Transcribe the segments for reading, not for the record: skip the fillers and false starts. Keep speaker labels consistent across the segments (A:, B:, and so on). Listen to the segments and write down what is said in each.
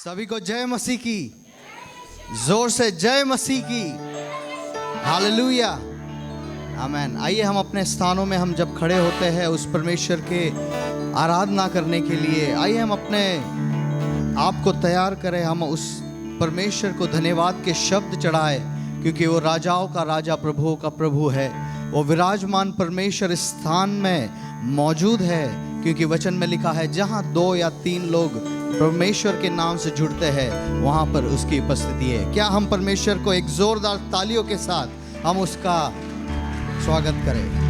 A: सभी को जय मसीह की, जोर से जय मसीह की। हालेलुया, आमेन। आइए हम अपने स्थानों में हम जब खड़े होते हैं उस परमेश्वर के आराधना करने के लिए, आइए हम अपने आप को तैयार करें। हम उस परमेश्वर को धन्यवाद के शब्द चढ़ाए, क्योंकि वो राजाओं का राजा, प्रभुओं का प्रभु है। वो विराजमान परमेश्वर इस स्थान में मौजूद है, क्योंकि वचन में लिखा है जहाँ 2 या 3 लोग परमेश्वर के नाम से जुड़ते हैं वहाँ पर उसकी उपस्थिति है। क्या हम परमेश्वर को एक जोरदार तालियों के साथ हम उसका स्वागत करें।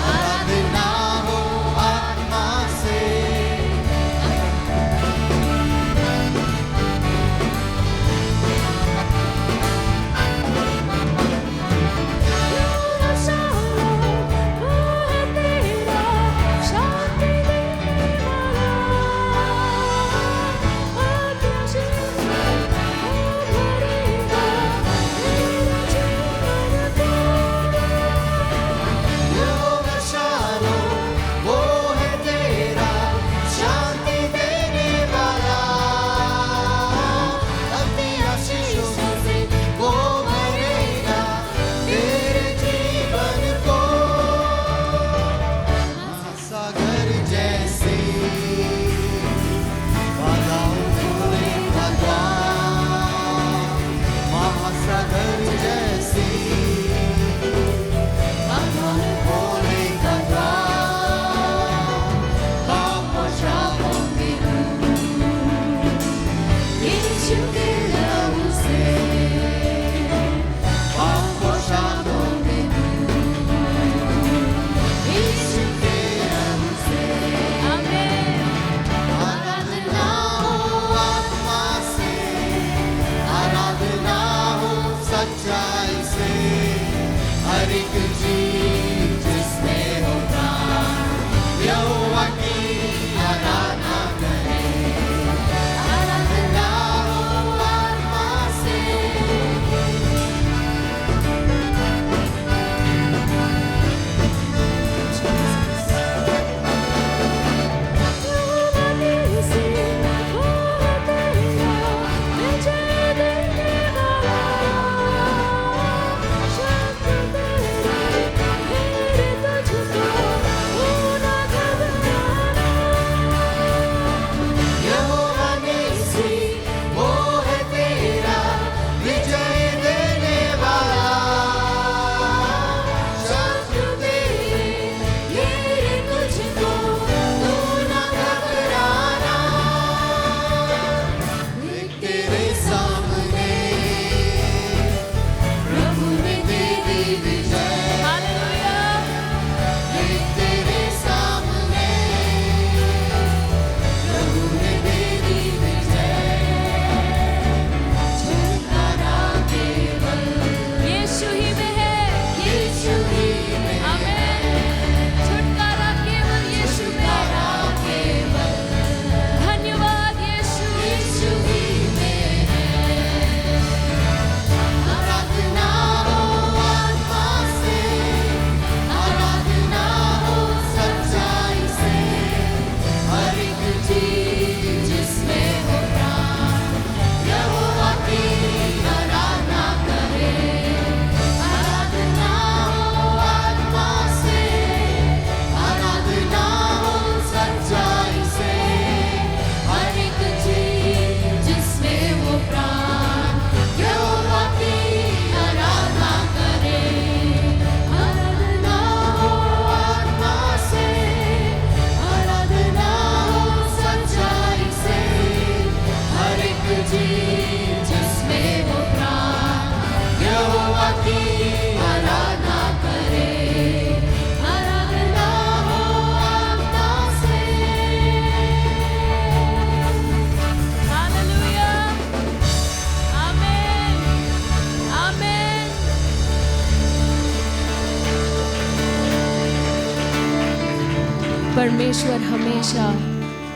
B: आराधना हो आत्मा से,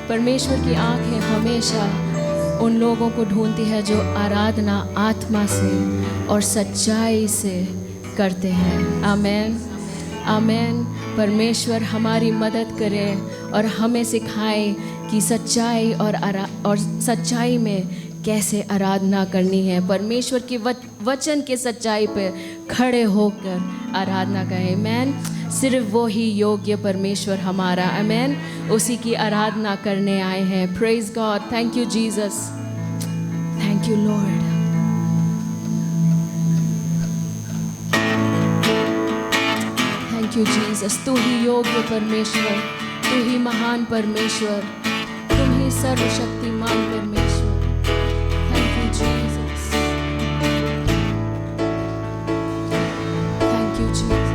B: परमेश्वर की आंखें हमेशा उन लोगों को ढूंढती है जो आराधना आत्मा से और सच्चाई से करते हैं। आमेन, आमेन। परमेश्वर हमारी मदद करे और हमें सिखाए कि सच्चाई और सच्चाई में कैसे आराधना करनी है। परमेश्वर के वचन के सच्चाई पे खड़े होकर आराधना करें। आमेन। सिर्फ वो ही योग्य परमेश्वर हमारा। आमेन। उसी की आराधना करने आए हैं। Praise God. Thank you Jesus. Thank you Lord. Thank you Jesus. तू ही योग्य परमेश्वर, तू ही महान परमेश्वर, तुम ही सर्वशक्तिमान परमेश्वर। Thank you Jesus. Thank you Jesus.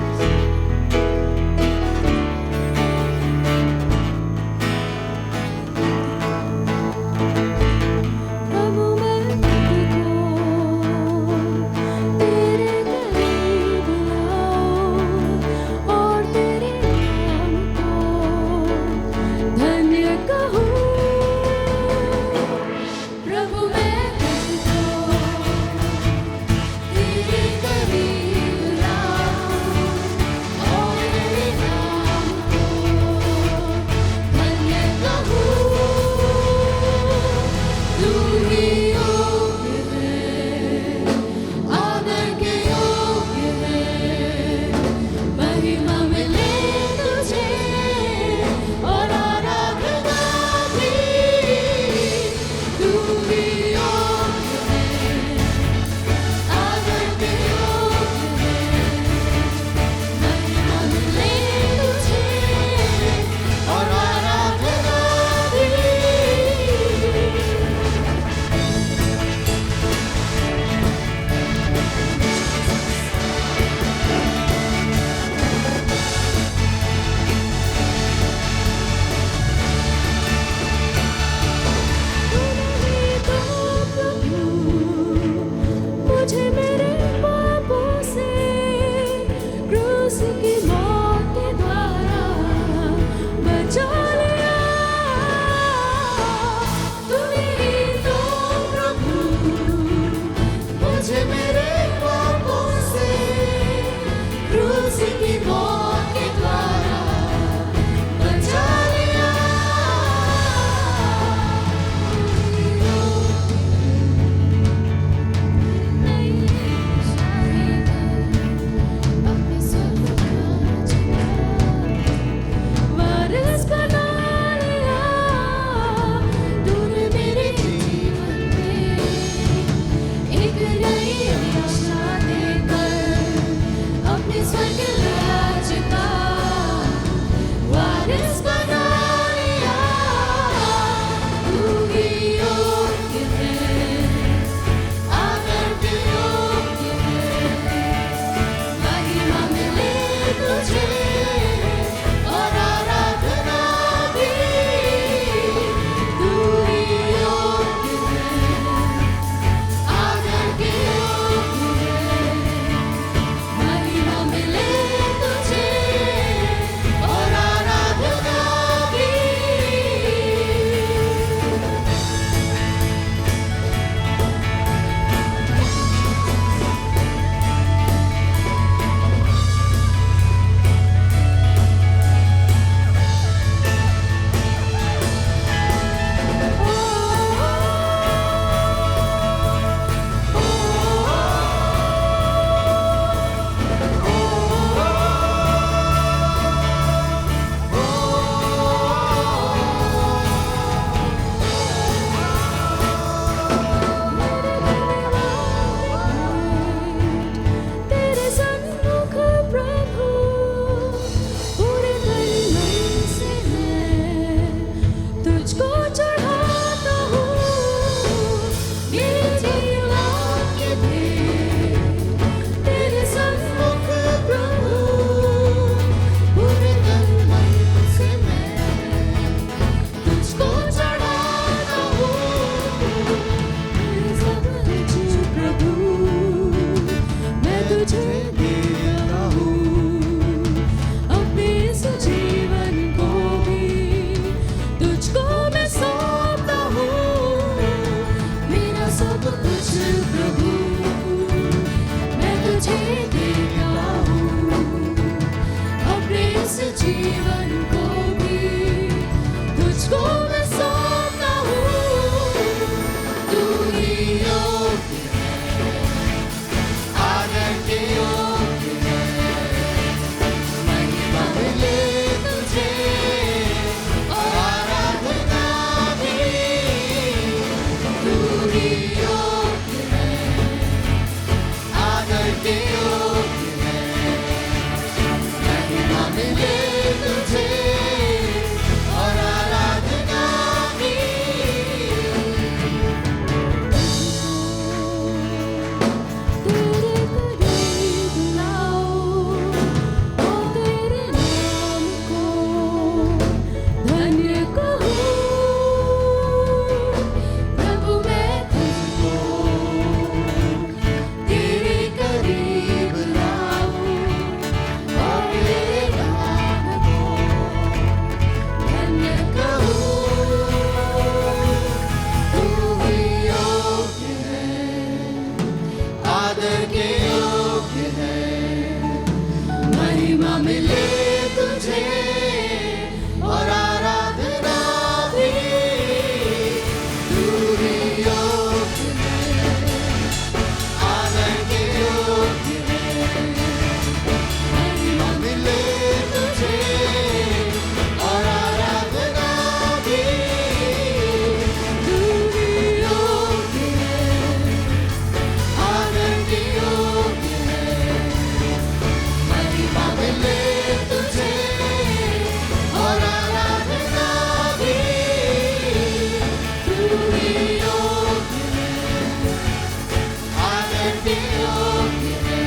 B: जीवन को भी तुझको मैं सौंपता हूँ। तू ही योग्य है, आदर के योग्य है, महिमा मिले तुझे और आराधना भी। तू ही योग्य है, आदर के योग्य है, महिमा मिले तुझे और आराधना भी। तेरे करीब लाओ और तेरे नाम को धन्य कहूँ। प्रभु मैं तुझको तेरे करीब लाऊं और तेरे नाम को धन्य कहूँ। तू ही योग्य है, आदर के योग्य है, महिमा मिले तुझे और आराधना भी। तू ही योग्य है, आदर के योग्य है, महिमा मिले तुझे और आराधना भी। तू ही योग्य है, आदर के योग्य है, महिमा मिले तुझे और आराधना भी। तू ही योग्य है, आदर के योग्य है,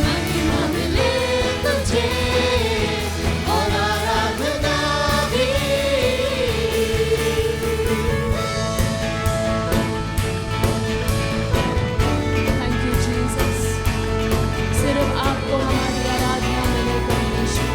B: महिमा मिले तुझे और आराधना भी। Thank you Jesus. सिर्फ आपको हमारी आराधना मिले परमेश्वर।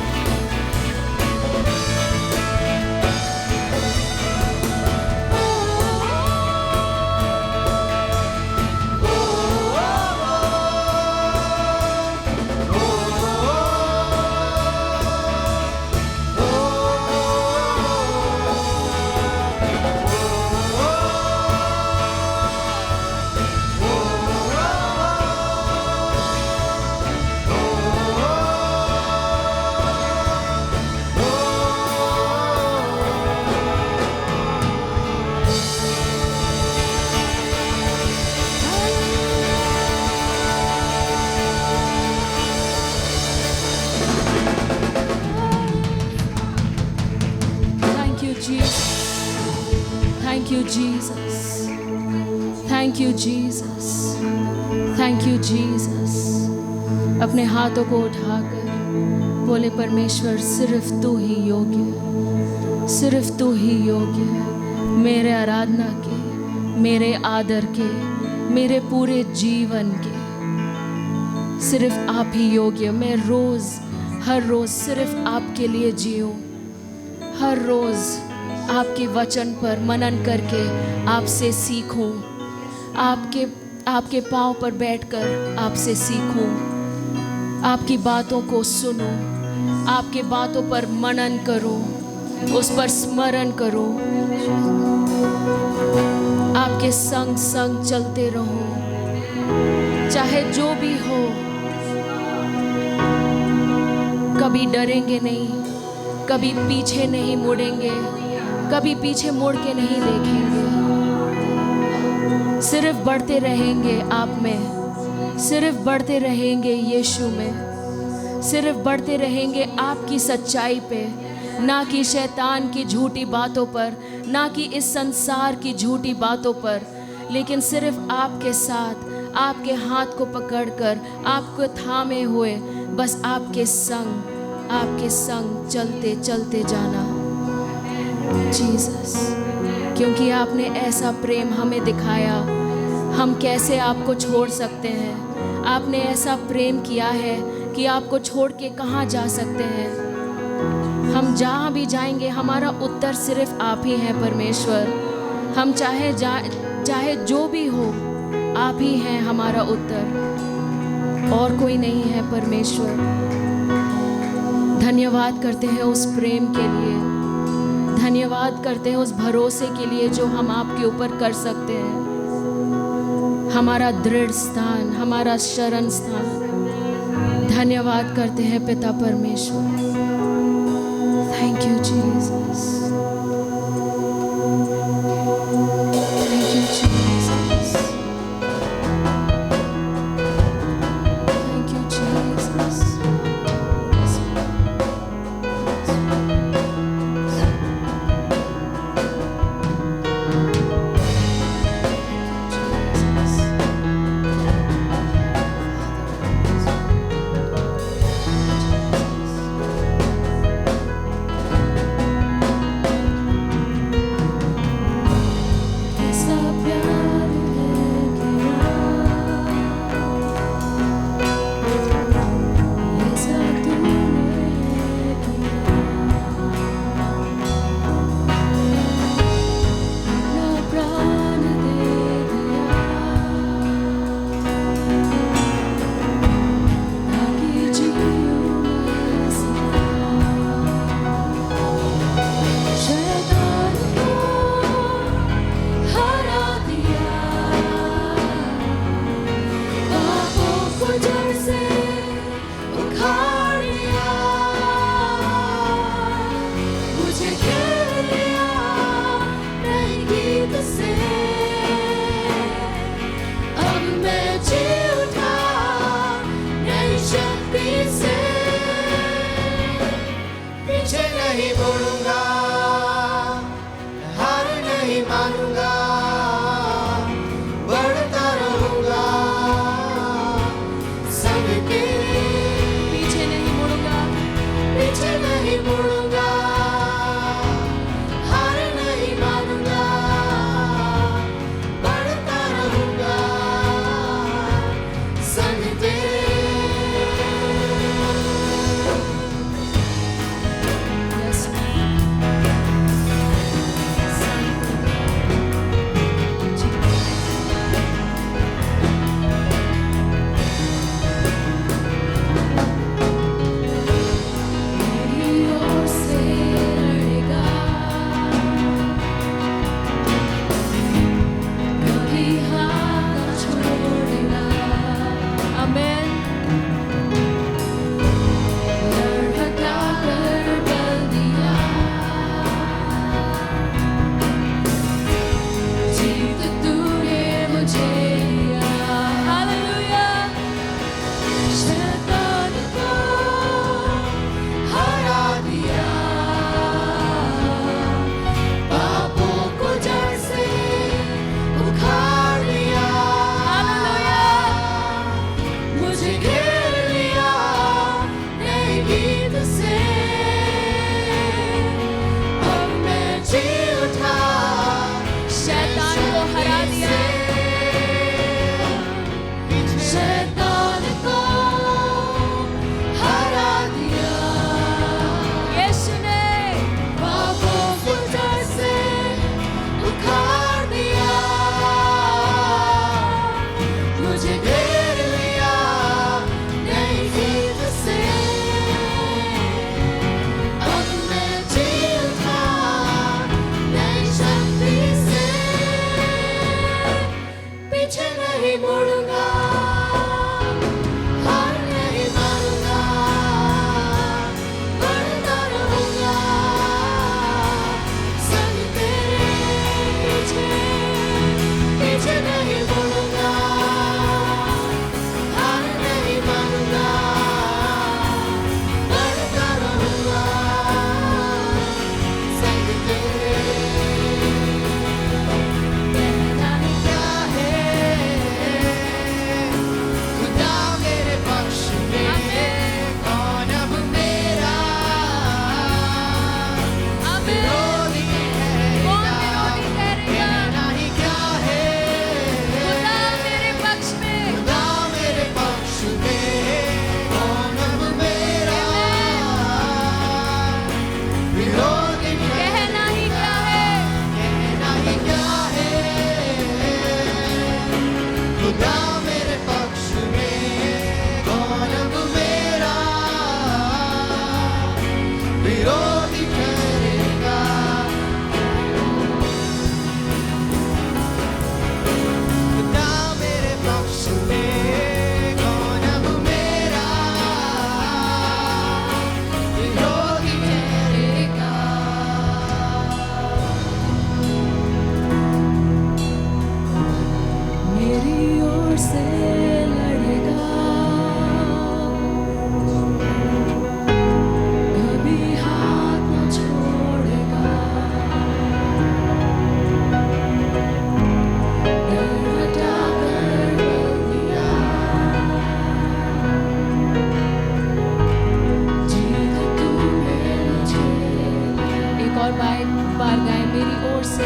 B: Thank you, Jesus. Thank you, Jesus. Thank you, Jesus. Thank you, Jesus. अपने हाथों को उठाकर बोले परमेश्वर सिर्फ तू ही योग्य है, सिर्फ तू ही योग्य है मेरे आराधना के, मेरे आदर के, मेरे पूरे जीवन के। सिर्फ आप ही योग्य। मैं रोज़ हर रोज़ सिर्फ आपके लिए जीऊँ, हर रोज़ आपके वचन पर मनन करके आपसे सीखूं, आपके पाँव पर बैठकर आपसे सीखूं, आपकी बातों को सुनूं, आपके बातों पर मनन करूं, उस पर स्मरण करूं, आपके संग संग चलते रहूं, चाहे जो भी हो। कभी डरेंगे नहीं, कभी पीछे नहीं मुड़ेंगे, कभी पीछे मुड़ के नहीं देखेंगे। सिर्फ बढ़ते रहेंगे आप में, सिर्फ बढ़ते रहेंगे यीशु में, सिर्फ बढ़ते रहेंगे आपकी सच्चाई पे, ना कि शैतान की झूठी बातों पर, ना कि इस संसार की झूठी बातों पर, लेकिन सिर्फ आपके साथ, आपके हाथ को पकड़कर, आपको थामे हुए, बस आपके संग चलते चलते जाना। जीसस, क्योंकि आपने ऐसा प्रेम हमें दिखाया, हम कैसे आपको छोड़ सकते हैं। आपने ऐसा प्रेम किया है कि आपको छोड़ के कहाँ जा सकते हैं। हम जहाँ भी जाएंगे हमारा उत्तर सिर्फ आप ही हैं परमेश्वर। हम चाहे जो भी हो, आप ही हैं हमारा उत्तर, और कोई नहीं है परमेश्वर। धन्यवाद करते हैं उस प्रेम के लिए, धन्यवाद करते हैं उस भरोसे के लिए जो हम आपके ऊपर कर सकते हैं। हमारा दृढ़ स्थान, हमारा शरण स्थान। धन्यवाद करते हैं पिता परमेश्वर। Thank you Jesus, thank you Jesus, thank you Jesus.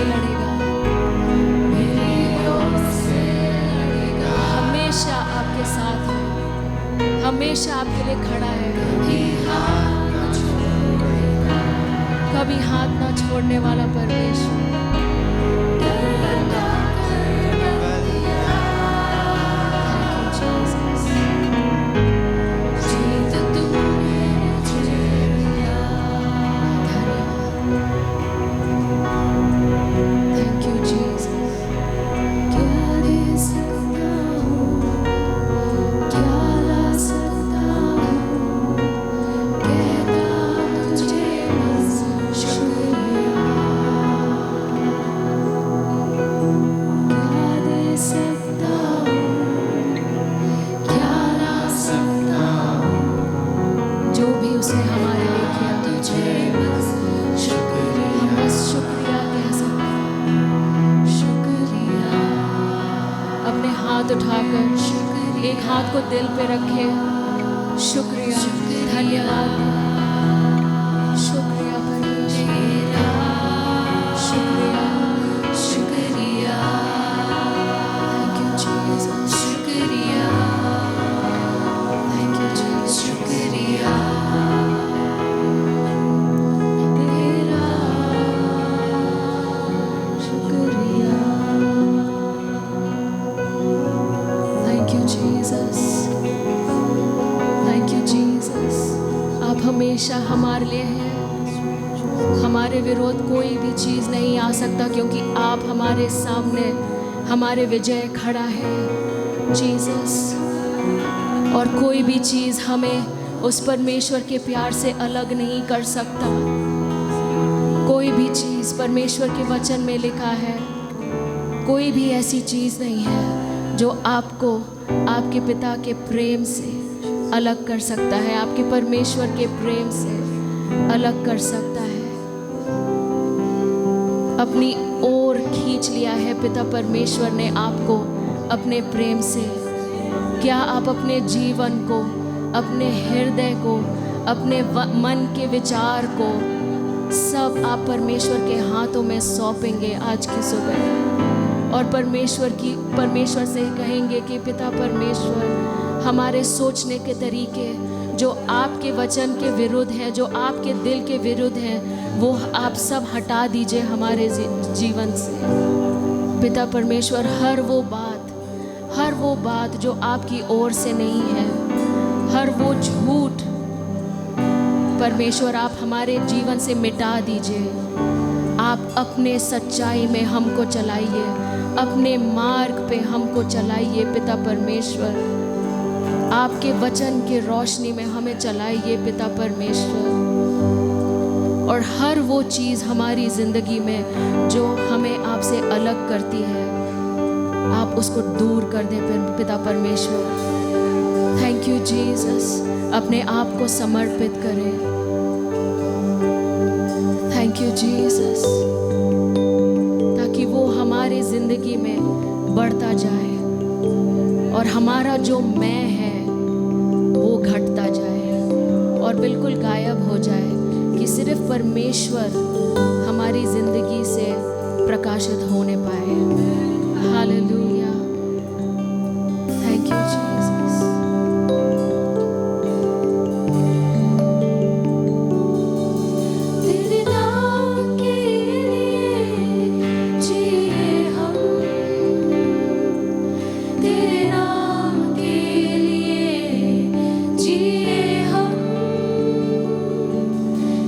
B: लड़ेगा, मेरी ओर से लड़ेगा। हमेशा आपके साथ है, हमेशा आपके लिए खड़ा है, कभी हाथ ना छोड़ने वाला परमेश्वर। उठाकर एक हाथ को दिल पे रखे, शुक्रिया, धन्यवाद, शुक्रिया परमेश्वर, शुक्रिया, शुक्रिया, थैंक यू जीसस, शुक्रिया, थैंक यू जीसस, शुक्रिया तेरा, शुक्रिया, thank you Jesus, thank you Jesus. आप हमेशा हमारे लिए हैं, हमारे विरोध कोई भी चीज़ नहीं आ सकता, क्योंकि आप हमारे सामने हमारे विजय खड़ा है जीसस। और कोई भी चीज़ हमें उस परमेश्वर के प्यार से अलग नहीं कर सकता। कोई भी चीज़, परमेश्वर के वचन में लिखा है, कोई भी ऐसी चीज़ नहीं है जो आपको आपके पिता के प्रेम से अलग कर सकता है, आपके परमेश्वर के प्रेम से अलग कर सकता है। अपनी ओर खींच लिया है पिता परमेश्वर ने आपको अपने प्रेम से। क्या आप अपने जीवन को, अपने हृदय को, अपने मन के विचार को सब आप परमेश्वर के हाथों में सौंपेंगे आज की सुबह, और परमेश्वर से कहेंगे कि पिता परमेश्वर, हमारे सोचने के तरीके जो आपके वचन के विरुद्ध है, जो आपके दिल के विरुद्ध है, वो आप सब हटा दीजिए हमारे जीवन से। पिता परमेश्वर, हर वो बात जो आपकी ओर से नहीं है, हर वो झूठ परमेश्वर आप हमारे जीवन से मिटा दीजिए। आप अपने सच्चाई में हमको चलाइए, अपने मार्ग पे हमको चलाइए पिता परमेश्वर। आपके वचन के रोशनी में हमें चलाइए पिता परमेश्वर। और हर वो चीज़ हमारी ज़िंदगी में जो हमें आपसे अलग करती है, आप उसको दूर कर दें पिता परमेश्वर। Thank you Jesus. अपने आप को समर्पित करें। थैंक यू जीसस, ताकि वो हमारी ज़िंदगी में बढ़ता जाए और हमारा जो मैं है वो घटता जाए और बिल्कुल गायब हो जाए, कि सिर्फ परमेश्वर हमारी ज़िंदगी से प्रकाशित होने पाए। Hallelujah, thank you Jesus. तेरे नाम के लिए जिए हम, तेरे नाम के लिए जिए हम,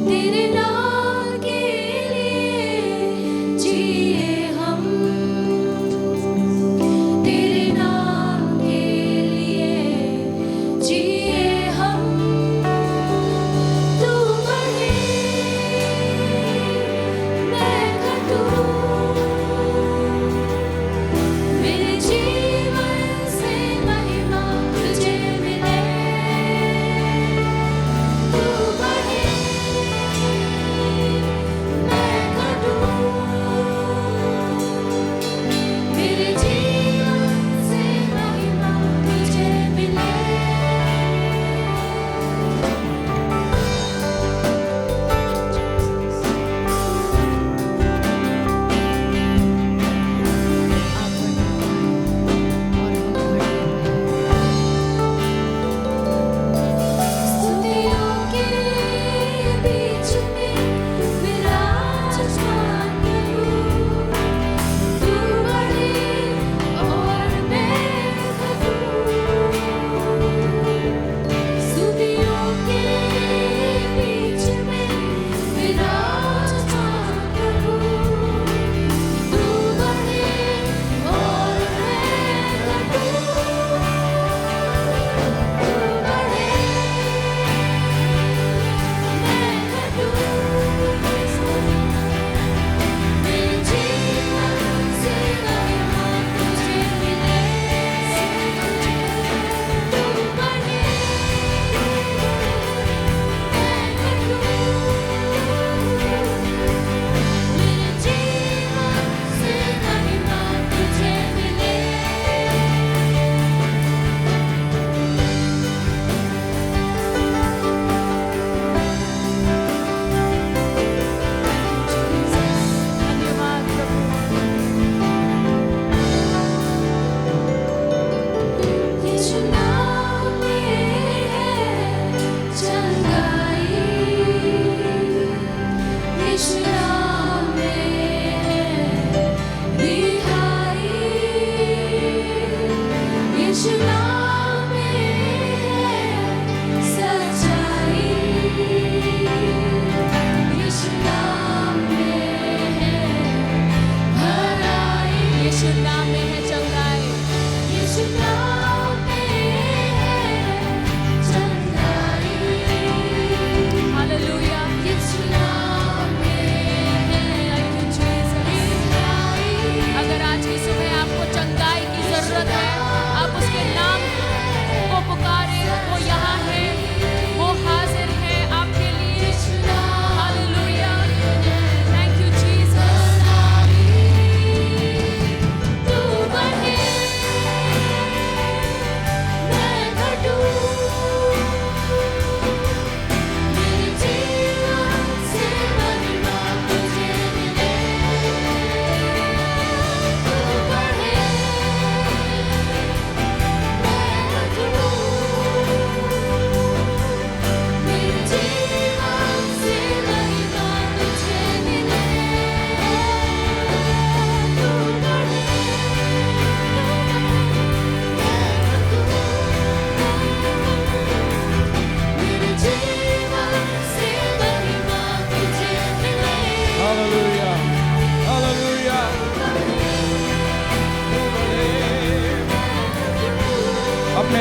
B: तेरे नाम के लिए जिए हम, तेरे नाम के लिए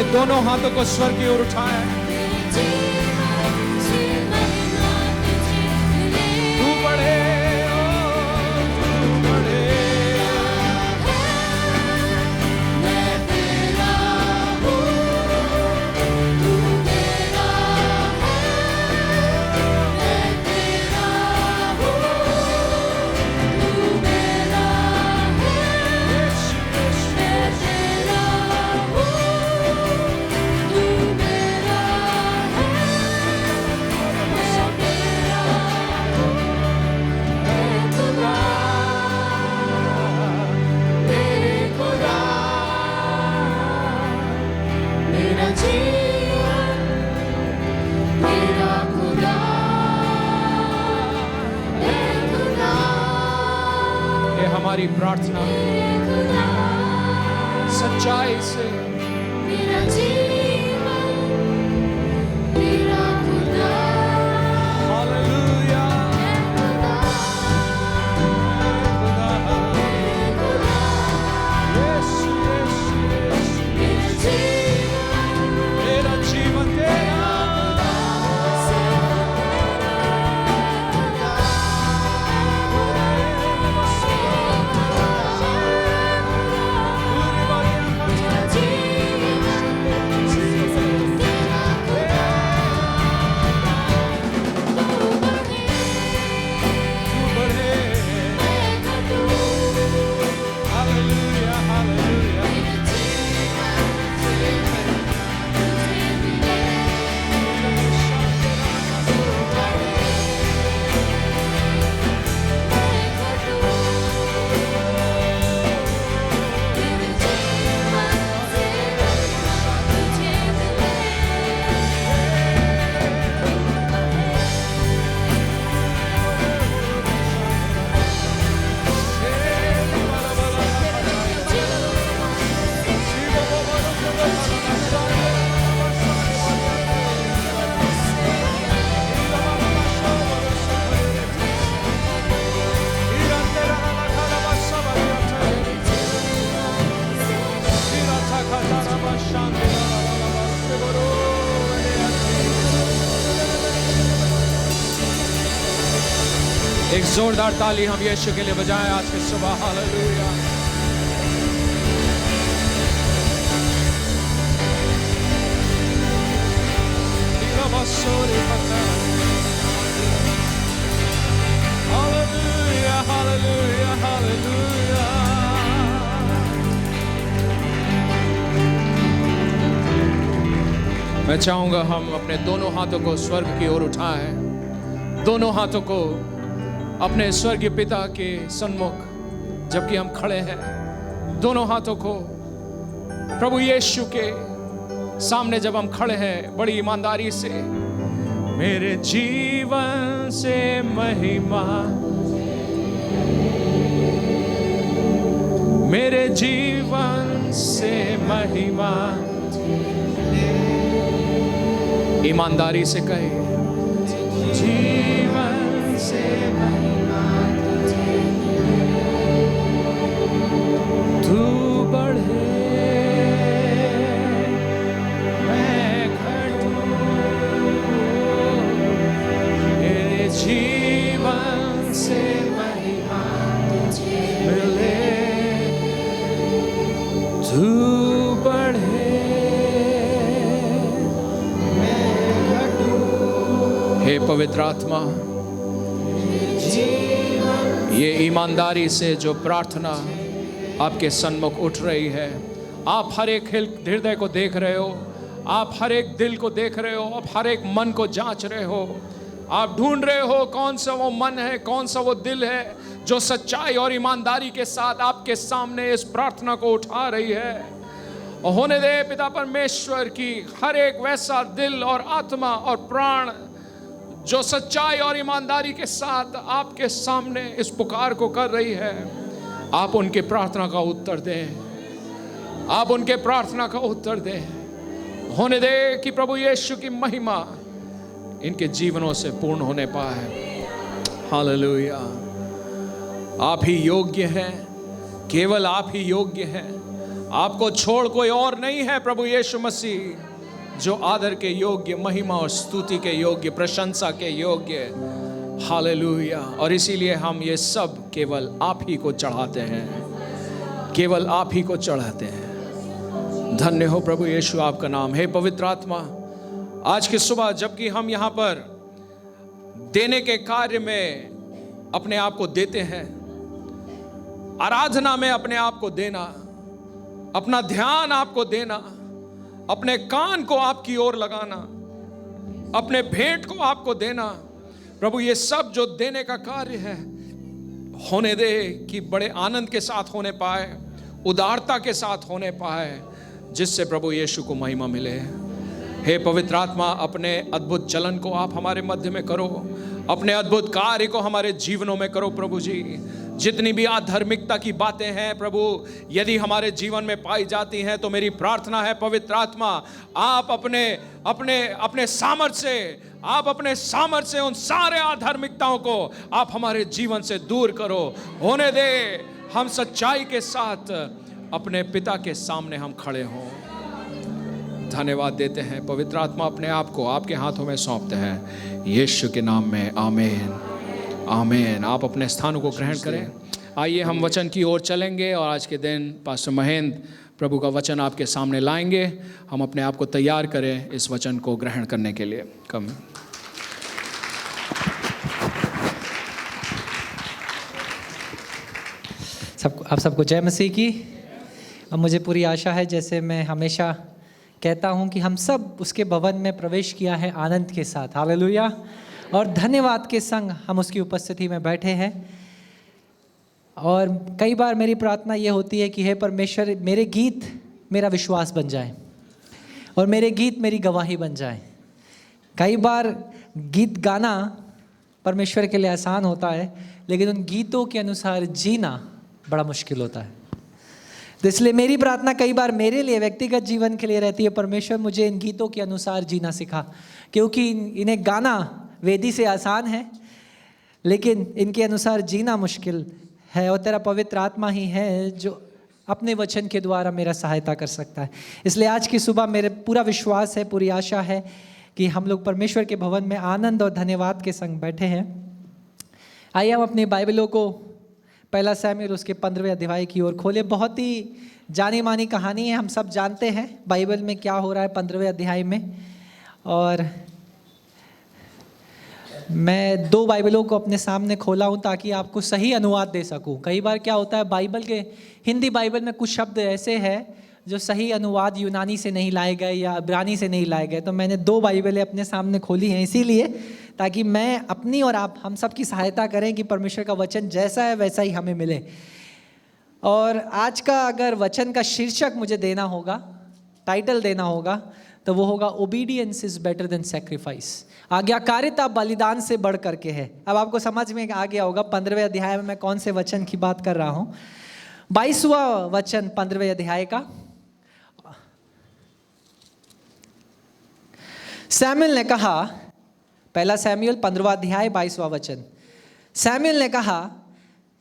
C: अपने दोनों हाथों को स्वर्ग की ओर उठाएं। तू बढ़े, तू बढ़े।
D: मैं तेरा हूँ, तू मेरा है। मैं तेरा हूँ, तू मेरा है। मैं तेरा हूँ, तू मेरा
C: हमारी प्रार्थना सच्चाई से
D: मेरा जीवन तेरा खुदा
C: हालेलुया यीशु यीशु मेरा जीवन तेरा एक जोरदार ताली हम यीशु के लिए बजाएं आज के सुबह। Hallelujah hallelujah hallelujah hallelujah. मैं चाहूंगा हम अपने दोनों हाथों को स्वर्ग की ओर उठाएं, दोनों हाथों को अपने स्वर्गीय पिता के सन्मुख जबकि हम खड़े हैं, दोनों हाथों को प्रभु यीशु के सामने जब हम खड़े हैं बड़ी ईमानदारी से, मेरे जीवन से महिमा, मेरे जीवन से महिमा, ईमानदारी से कहे जीवन से महिमा तू बढ़े मैं घटूं, मेरे जीवन से महिमा मिले तू बढ़े हे पवित्र आत्मा, ये ईमानदारी से जो प्रार्थना आपके सन्मुख उठ रही है, आप हर एक हृदय को देख रहे हो, आप हर एक दिल को देख रहे हो, आप हर एक मन को जांच रहे हो, आप ढूंढ रहे हो कौन सा वो मन है, कौन सा वो दिल है जो सच्चाई और ईमानदारी के साथ आपके सामने इस प्रार्थना को उठा रही है। और होने दे पिता परमेश्वर की हर एक वैसा दिल और आत्मा और प्राण जो सच्चाई और ईमानदारी के साथ आपके सामने इस पुकार को कर रही है, आप उनके प्रार्थना का उत्तर दें, आप उनके प्रार्थना का उत्तर दें। होने दे कि प्रभु यीशु की महिमा इनके जीवनों से पूर्ण होने पाए। हालेलुया। आप ही योग्य हैं, केवल आप ही योग्य हैं। आपको छोड़ कोई और नहीं है प्रभु यीशु मसीह, जो आदर के योग्य, महिमा और स्तुति के योग्य, प्रशंसा के योग्य। हालेलुया। और इसीलिए हम ये सब केवल आप ही को चढ़ाते हैं, केवल आप ही को चढ़ाते हैं। धन्य हो प्रभु यीशु आपका नाम। हे पवित्र आत्मा, आज की सुबह जबकि हम यहाँ पर देने के कार्य में अपने आप को देते हैं, आराधना में अपने आप को देना, अपना ध्यान आपको देना, अपने कान को आपकी ओर लगाना, अपने भेंट को आपको देना, प्रभु ये सब जो देने का कार्य है, होने दे कि बड़े आनंद के साथ होने पाए, उदारता के साथ होने पाए, जिससे प्रभु यीशु को महिमा मिले। हे पवित्र आत्मा, अपने अद्भुत चलन को आप हमारे मध्य में करो, अपने अद्भुत कार्य को हमारे जीवनों में करो प्रभु जी। जितनी भी अधार्मिकता की बातें हैं प्रभु, यदि हमारे जीवन में पाई जाती हैं, तो मेरी प्रार्थना है पवित्र आत्मा, आप अपने सामर्थ्य से उन सारे अधार्मिकताओं को आप हमारे जीवन से दूर करो। होने दे हम सच्चाई के साथ अपने पिता के सामने हम खड़े हों। धन्यवाद देते हैं पवित्र आत्मा, अपने आप को आपके हाथों में सौंपते हैं, यीशु के नाम में, आमीन आमीन। आप अपने स्थानों को ग्रहण करें। आइए हम वचन की ओर चलेंगे और आज के दिन पास्टर महेंद्र प्रभु का वचन आपके सामने लाएंगे। हम अपने आप को तैयार करें इस वचन को ग्रहण करने के लिए। कम
E: आप सबको जय मसीह की। अब मुझे पूरी आशा है, जैसे मैं हमेशा कहता हूं, कि हम सब उसके भवन में प्रवेश किया है आनंद के साथ। हालेलुया। और धन्यवाद के संग हम उसकी उपस्थिति में बैठे हैं। और कई बार मेरी प्रार्थना ये होती है कि हे परमेश्वर, मेरे गीत मेरा विश्वास बन जाए और मेरे गीत मेरी गवाही बन जाए। कई बार गीत गाना परमेश्वर के लिए आसान होता है, लेकिन उन गीतों के अनुसार जीना बड़ा मुश्किल होता है। तो इसलिए मेरी प्रार्थना कई बार मेरे लिए व्यक्तिगत जीवन के लिए रहती है, परमेश्वर मुझे इन गीतों के अनुसार जीना सिखा, क्योंकि इन्हें गाना वेदी से आसान है, लेकिन इनके अनुसार जीना मुश्किल है। और तेरा पवित्र आत्मा ही है जो अपने वचन के द्वारा मेरा सहायता कर सकता है। इसलिए आज की सुबह मेरे पूरा विश्वास है, पूरी आशा है कि हम लोग परमेश्वर के भवन में आनंद और धन्यवाद के संग बैठे हैं। आइए हम अपनी बाइबलों को पहला शमूएल उसके 15वें अध्याय की ओर खोले। बहुत ही जानी मानी कहानी है, हम सब जानते हैं बाइबल में क्या हो रहा है 15वें अध्याय में। और मैं 2 बाइबलों को अपने सामने खोला हूँ ताकि आपको सही अनुवाद दे सकूँ। कई बार क्या होता है, बाइबल के हिंदी बाइबल में कुछ शब्द ऐसे हैं जो सही अनुवाद यूनानी से नहीं लाए गए या इब्रानी से नहीं लाए गए। तो मैंने 2 बाइबलें अपने सामने खोली हैं, इसीलिए ताकि मैं अपनी और आप हम सब की सहायता करें कि परमेश्वर का वचन जैसा है वैसा ही हमें मिले। और आज का अगर वचन का शीर्षक मुझे देना होगा, टाइटल देना होगा, तो वो होगा obedience is better than sacrifice. आज्ञाकारिता बलिदान से बढ़ करके है। अब आपको समझ में आ गया होगा 15वें अध्याय में मैं कौन से वचन की बात कर रहा हूँ। 22वां वचन 15वें अध्याय का। शमूएल ने कहा, पहला शमूएल 15वां अध्याय 22वां वचन। शमूएल ने कहा,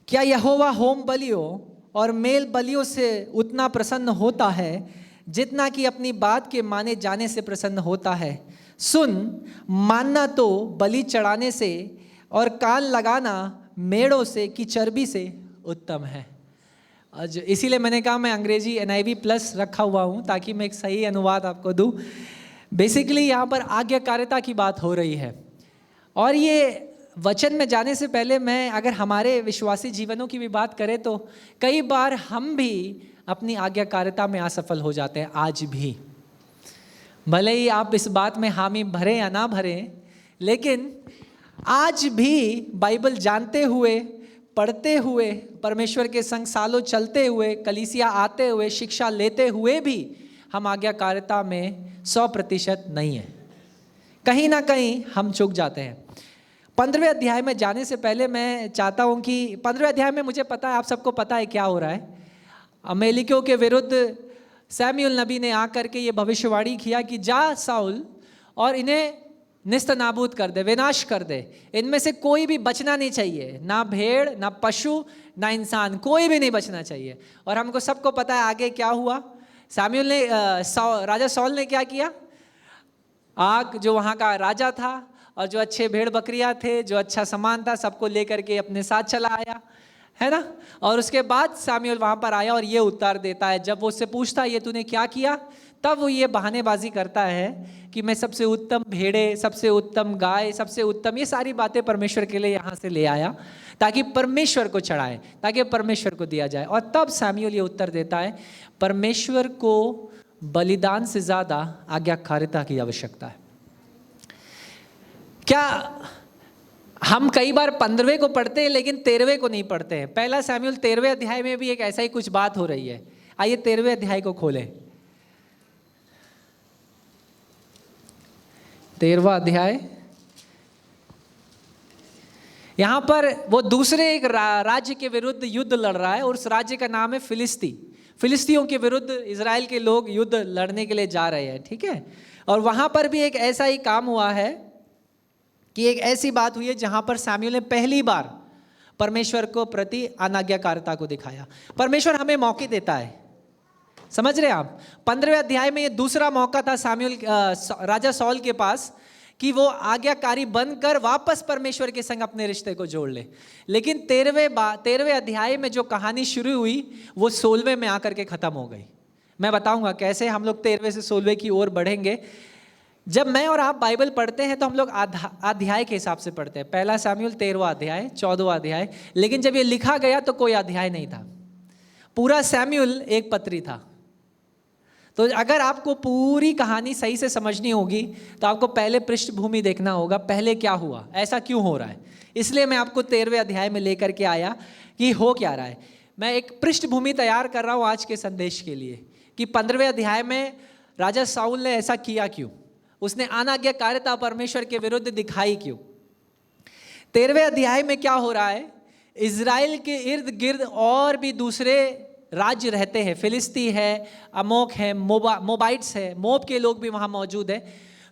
E: क्या यहोवा होम बलियों और मेल बलियों से उतना प्रसन्न होता है जितना कि अपनी बात के माने जाने से प्रसन्न होता है? सुन, मानना तो बलि चढ़ाने से और कान लगाना मेढ़ों से की चर्बी से उत्तम है। इसीलिए मैंने कहा मैं अंग्रेजी NIV प्लस रखा हुआ हूँ ताकि मैं एक सही अनुवाद आपको दूँ। बेसिकली यहाँ पर आज्ञाकारिता की बात हो रही है। और ये वचन में जाने से पहले मैं अगर हमारे विश्वासी जीवनों की भी बात करें तो कई बार हम भी अपनी आज्ञाकारिता में असफल हो जाते हैं। आज भी भले ही आप इस बात में हामी भरें या ना भरें, लेकिन आज भी बाइबल जानते हुए, पढ़ते हुए, परमेश्वर के संग सालों चलते हुए, कलीसिया आते हुए, शिक्षा लेते हुए भी हम आज्ञाकारिता में 100% नहीं है। कहीं ना कहीं हम चूक जाते हैं। 15वें अध्याय में जाने से पहले मैं चाहता हूं कि 15वें अध्याय में मुझे पता है, आप सबको पता है क्या हो रहा है। अमेलिकियों के विरुद्ध शमूएल नबी ने आकर के ये भविष्यवाणी किया कि जा साउल और इन्हें निस्त नाबूद कर दे, विनाश कर दे। इनमें से कोई भी बचना नहीं चाहिए, ना भेड़, ना पशु, ना इंसान, कोई भी नहीं बचना चाहिए। और हमको सबको पता है आगे क्या हुआ। सामुएल ने राजा सौल ने क्या किया? आग, जो वहाँ का राजा था और जो अच्छे भेड़ बकरियाँ थे, जो अच्छा सामान था, सबको लेकर के अपने साथ चला आया, है ना। और उसके बाद सामुएल वहाँ पर आया और ये उत्तर देता है। जब वो उससे पूछता है ये तूने क्या किया, तब वो ये बहानेबाजी करता है कि मैं सबसे उत्तम भेड़े, सबसे उत्तम गाय, सबसे उत्तम, ये सारी बातें परमेश्वर के लिए यहाँ से ले आया ताकि परमेश्वर को चढ़ाए, ताकि परमेश्वर को दिया जाए। और तब सामुएल ये उत्तर देता है, परमेश्वर को बलिदान से ज़्यादा आज्ञाकारिता की आवश्यकता है। क्या हम कई बार 15वें को पढ़ते हैं लेकिन 13वें को नहीं पढ़ते हैं? पहला सामुएल 13वें अध्याय में भी एक ऐसा ही कुछ बात हो रही है। आइए 13वें अध्याय को खोलें। 13वां अध्याय, यहां पर वो दूसरे एक राज्य के विरुद्ध युद्ध लड़ रहा है और उस राज्य का नाम है फिलिस्ती। फिलिस्तियों के विरुद्ध इजराइल के लोग युद्ध लड़ने के लिए जा रहे हैं, ठीक है। और वहां पर भी एक ऐसा ही काम हुआ है कि एक ऐसी बात हुई है जहां पर सामुएल ने पहली बार परमेश्वर को प्रति अनाज्ञाकारिता को दिखाया। परमेश्वर हमें मौके देता है, समझ रहे हैं आप। 15वें अध्याय में ये दूसरा मौका था सामुएल राजा सौल के पास कि वो आज्ञाकारी बनकर वापस परमेश्वर के संग अपने रिश्ते को जोड़ ले। लेकिन 13वें अध्याय में जो कहानी शुरू हुई वो 16वें में आकर के खत्म हो गई। मैं बताऊंगा कैसे हम लोग 13वें से 16वें की ओर बढ़ेंगे। जब मैं और आप बाइबल पढ़ते हैं तो हम लोग अध्याय के हिसाब से पढ़ते हैं। पहला सामुएल 13वां अध्याय, 14वां अध्याय, लेकिन जब ये लिखा गया तो कोई अध्याय नहीं था, पूरा सामुएल एक पत्री था। तो अगर आपको पूरी कहानी सही से समझनी होगी तो आपको पहले पृष्ठभूमि देखना होगा, पहले क्या हुआ, ऐसा क्यों हो रहा है। इसलिए मैं आपको 13वें अध्याय में लेकर के आया कि हो क्या रहा है। मैं एक पृष्ठभूमि तैयार कर रहा हूँ आज के संदेश के लिए कि 15वें अध्याय में राजा साउल ने ऐसा किया क्यों, उसने अनाज्ञाकारिता परमेश्वर के विरुद्ध दिखाई क्यों। 13वें अध्याय में क्या हो रहा है, इजराइल के इर्द गिर्द और भी दूसरे राज्य रहते हैं। फिलिस्ती है, अमोक है, मोबाइट्स है, मोब के लोग भी वहाँ मौजूद है।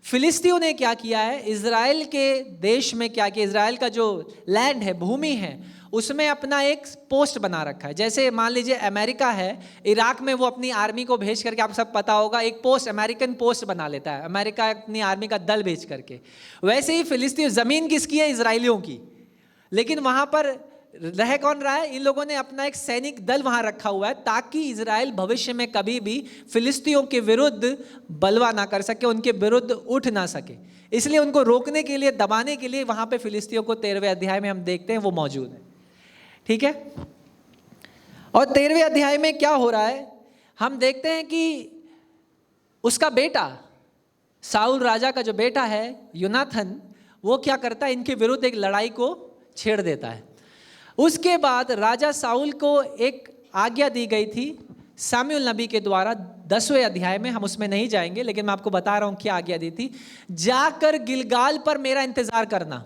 E: फिलिस्तियों ने क्या किया है, इजराइल के देश में क्या किया, इजराइल का जो लैंड है, भूमि है, उसमें अपना एक पोस्ट बना रखा है। जैसे मान लीजिए अमेरिका है, इराक में वो अपनी आर्मी को भेज करके, आप सब पता होगा, एक पोस्ट, अमेरिकन पोस्ट बना लेता है अमेरिका अपनी आर्मी का दल भेज करके। वैसे ही फिलिस्तीन, ज़मीन किसकी है, इजराइलियों की, लेकिन वहाँ पर रह कौन रहा है, इन लोगों ने अपना एक सैनिक दल वहाँ रखा हुआ है ताकि इजराइल भविष्य में कभी भी फिलिस्तियों के विरुद्ध बलवा ना कर सके, उनके विरुद्ध उठ ना सके। इसलिए उनको रोकने के लिए, दबाने के लिए वहाँ पे फिलिस्तियों को 13वें अध्याय में हम देखते हैं वो मौजूद है, ठीक है। और 13वें अध्याय में क्या हो रहा है, हम देखते हैं कि उसका बेटा साउल राजा का जो बेटा है योनाथन, वो क्या करता है, इनके विरुद्ध एक लड़ाई को छेड़ देता है। उसके बाद राजा साउल को एक आज्ञा दी गई थी सामुएल नबी के द्वारा 10वें अध्याय में, हम उसमें नहीं जाएंगे, लेकिन मैं आपको बता रहा हूं क्या आज्ञा दी थी। जाकर गिलगाल पर मेरा इंतजार करना,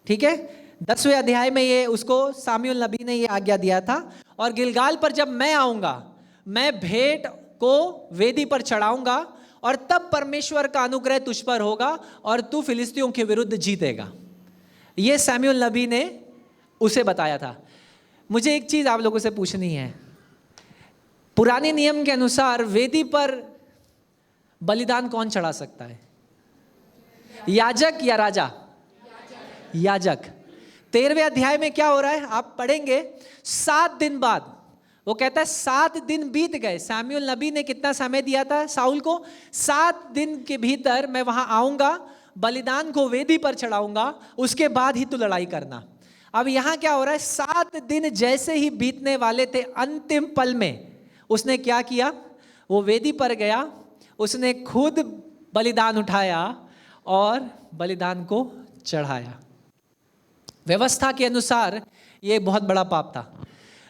E: ठीक है। 10वें अध्याय में ये उसको सामुएल नबी ने ये आज्ञा दिया था। और गिलगाल पर जब मैं आऊंगा, मैं भेंट को वेदी पर चढ़ाऊंगा और तब परमेश्वर का अनुग्रह तुझ पर होगा और तू फिलिस्तियों के विरुद्ध जीतेगा। ये सामुएल नबी ने उसे बताया था। मुझे एक चीज आप लोगों से पूछनी है, पुराने नियम के अनुसार वेदी पर बलिदान कौन चढ़ा सकता है, याजक या राजा? याजक। 13वें अध्याय में क्या हो रहा है आप पढ़ेंगे, 7 दिन बाद वो कहता है 7 दिन बीत गए। सामुएल नबी ने कितना समय दिया था साउल को, 7 दिन के भीतर मैं वहां आऊंगा, बलिदान को वेदी पर चढ़ाऊंगा, उसके बाद ही तू लड़ाई करना। अब यहां क्या हो रहा है, 7 दिन जैसे ही बीतने वाले थे, अंतिम पल में उसने क्या किया, वो वेदी पर गया, उसने खुद बलिदान उठाया और बलिदान को चढ़ाया। व्यवस्था के अनुसार ये बहुत बड़ा पाप था।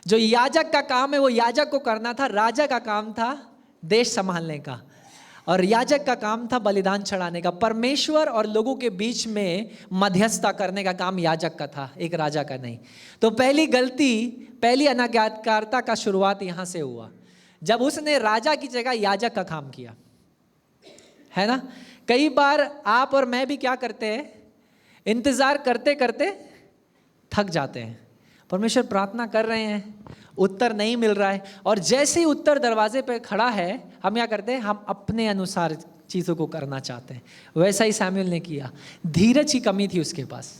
E: जो याजक का काम है वो याजक को करना था, राजा का काम था देश संभालने का और याजक का काम था बलिदान चढ़ाने का। परमेश्वर और लोगों के बीच में मध्यस्थता करने का काम याजक का था, एक राजा का नहीं। तो पहली गलती, पहली अनाज्ञाकारिता का शुरुआत यहाँ से हुआ जब उसने राजा की जगह याजक का काम किया, है ना। कई बार आप और मैं भी क्या करते हैं, इंतजार करते करते थक जाते हैं। परमेश्वर प्रार्थना कर रहे हैं, उत्तर नहीं मिल रहा है, और जैसे ही उत्तर दरवाजे पे खड़ा है हम क्या करते हैं, हम अपने अनुसार चीज़ों को करना चाहते हैं। वैसा ही सैमुअल ने किया। धीरज की कमी थी उसके पास।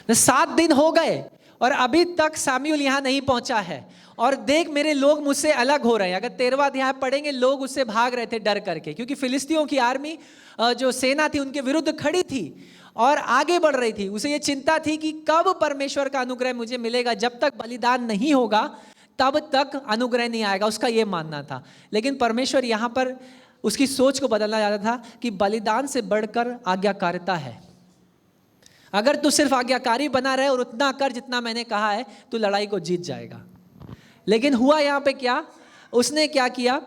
E: 7 दिन हो गए और अभी तक सैमुअल यहाँ नहीं पहुंचा है, और देख मेरे लोग मुझसे अलग हो रहे हैं। अगर 13वां अध्याय पढ़ेंगे, लोग उससे भाग रहे थे डर करके, क्योंकि फिलिस्तियों की आर्मी जो सेना थी उनके विरुद्ध खड़ी थी और आगे बढ़ रही थी। उसे ये चिंता थी कि कब परमेश्वर का अनुग्रह मुझे मिलेगा, जब तक बलिदान नहीं होगा तब तक अनुग्रह नहीं आएगा, उसका ये मानना था। लेकिन परमेश्वर यहाँ पर उसकी सोच को बदलना चाहता था कि बलिदान से बढ़कर आज्ञाकारिता है। अगर तू सिर्फ आज्ञाकारी बना रहे और उतना कर जितना मैंने कहा है, तो लड़ाई को जीत जाएगा। लेकिन हुआ यहाँ पे क्या, उसने क्या किया,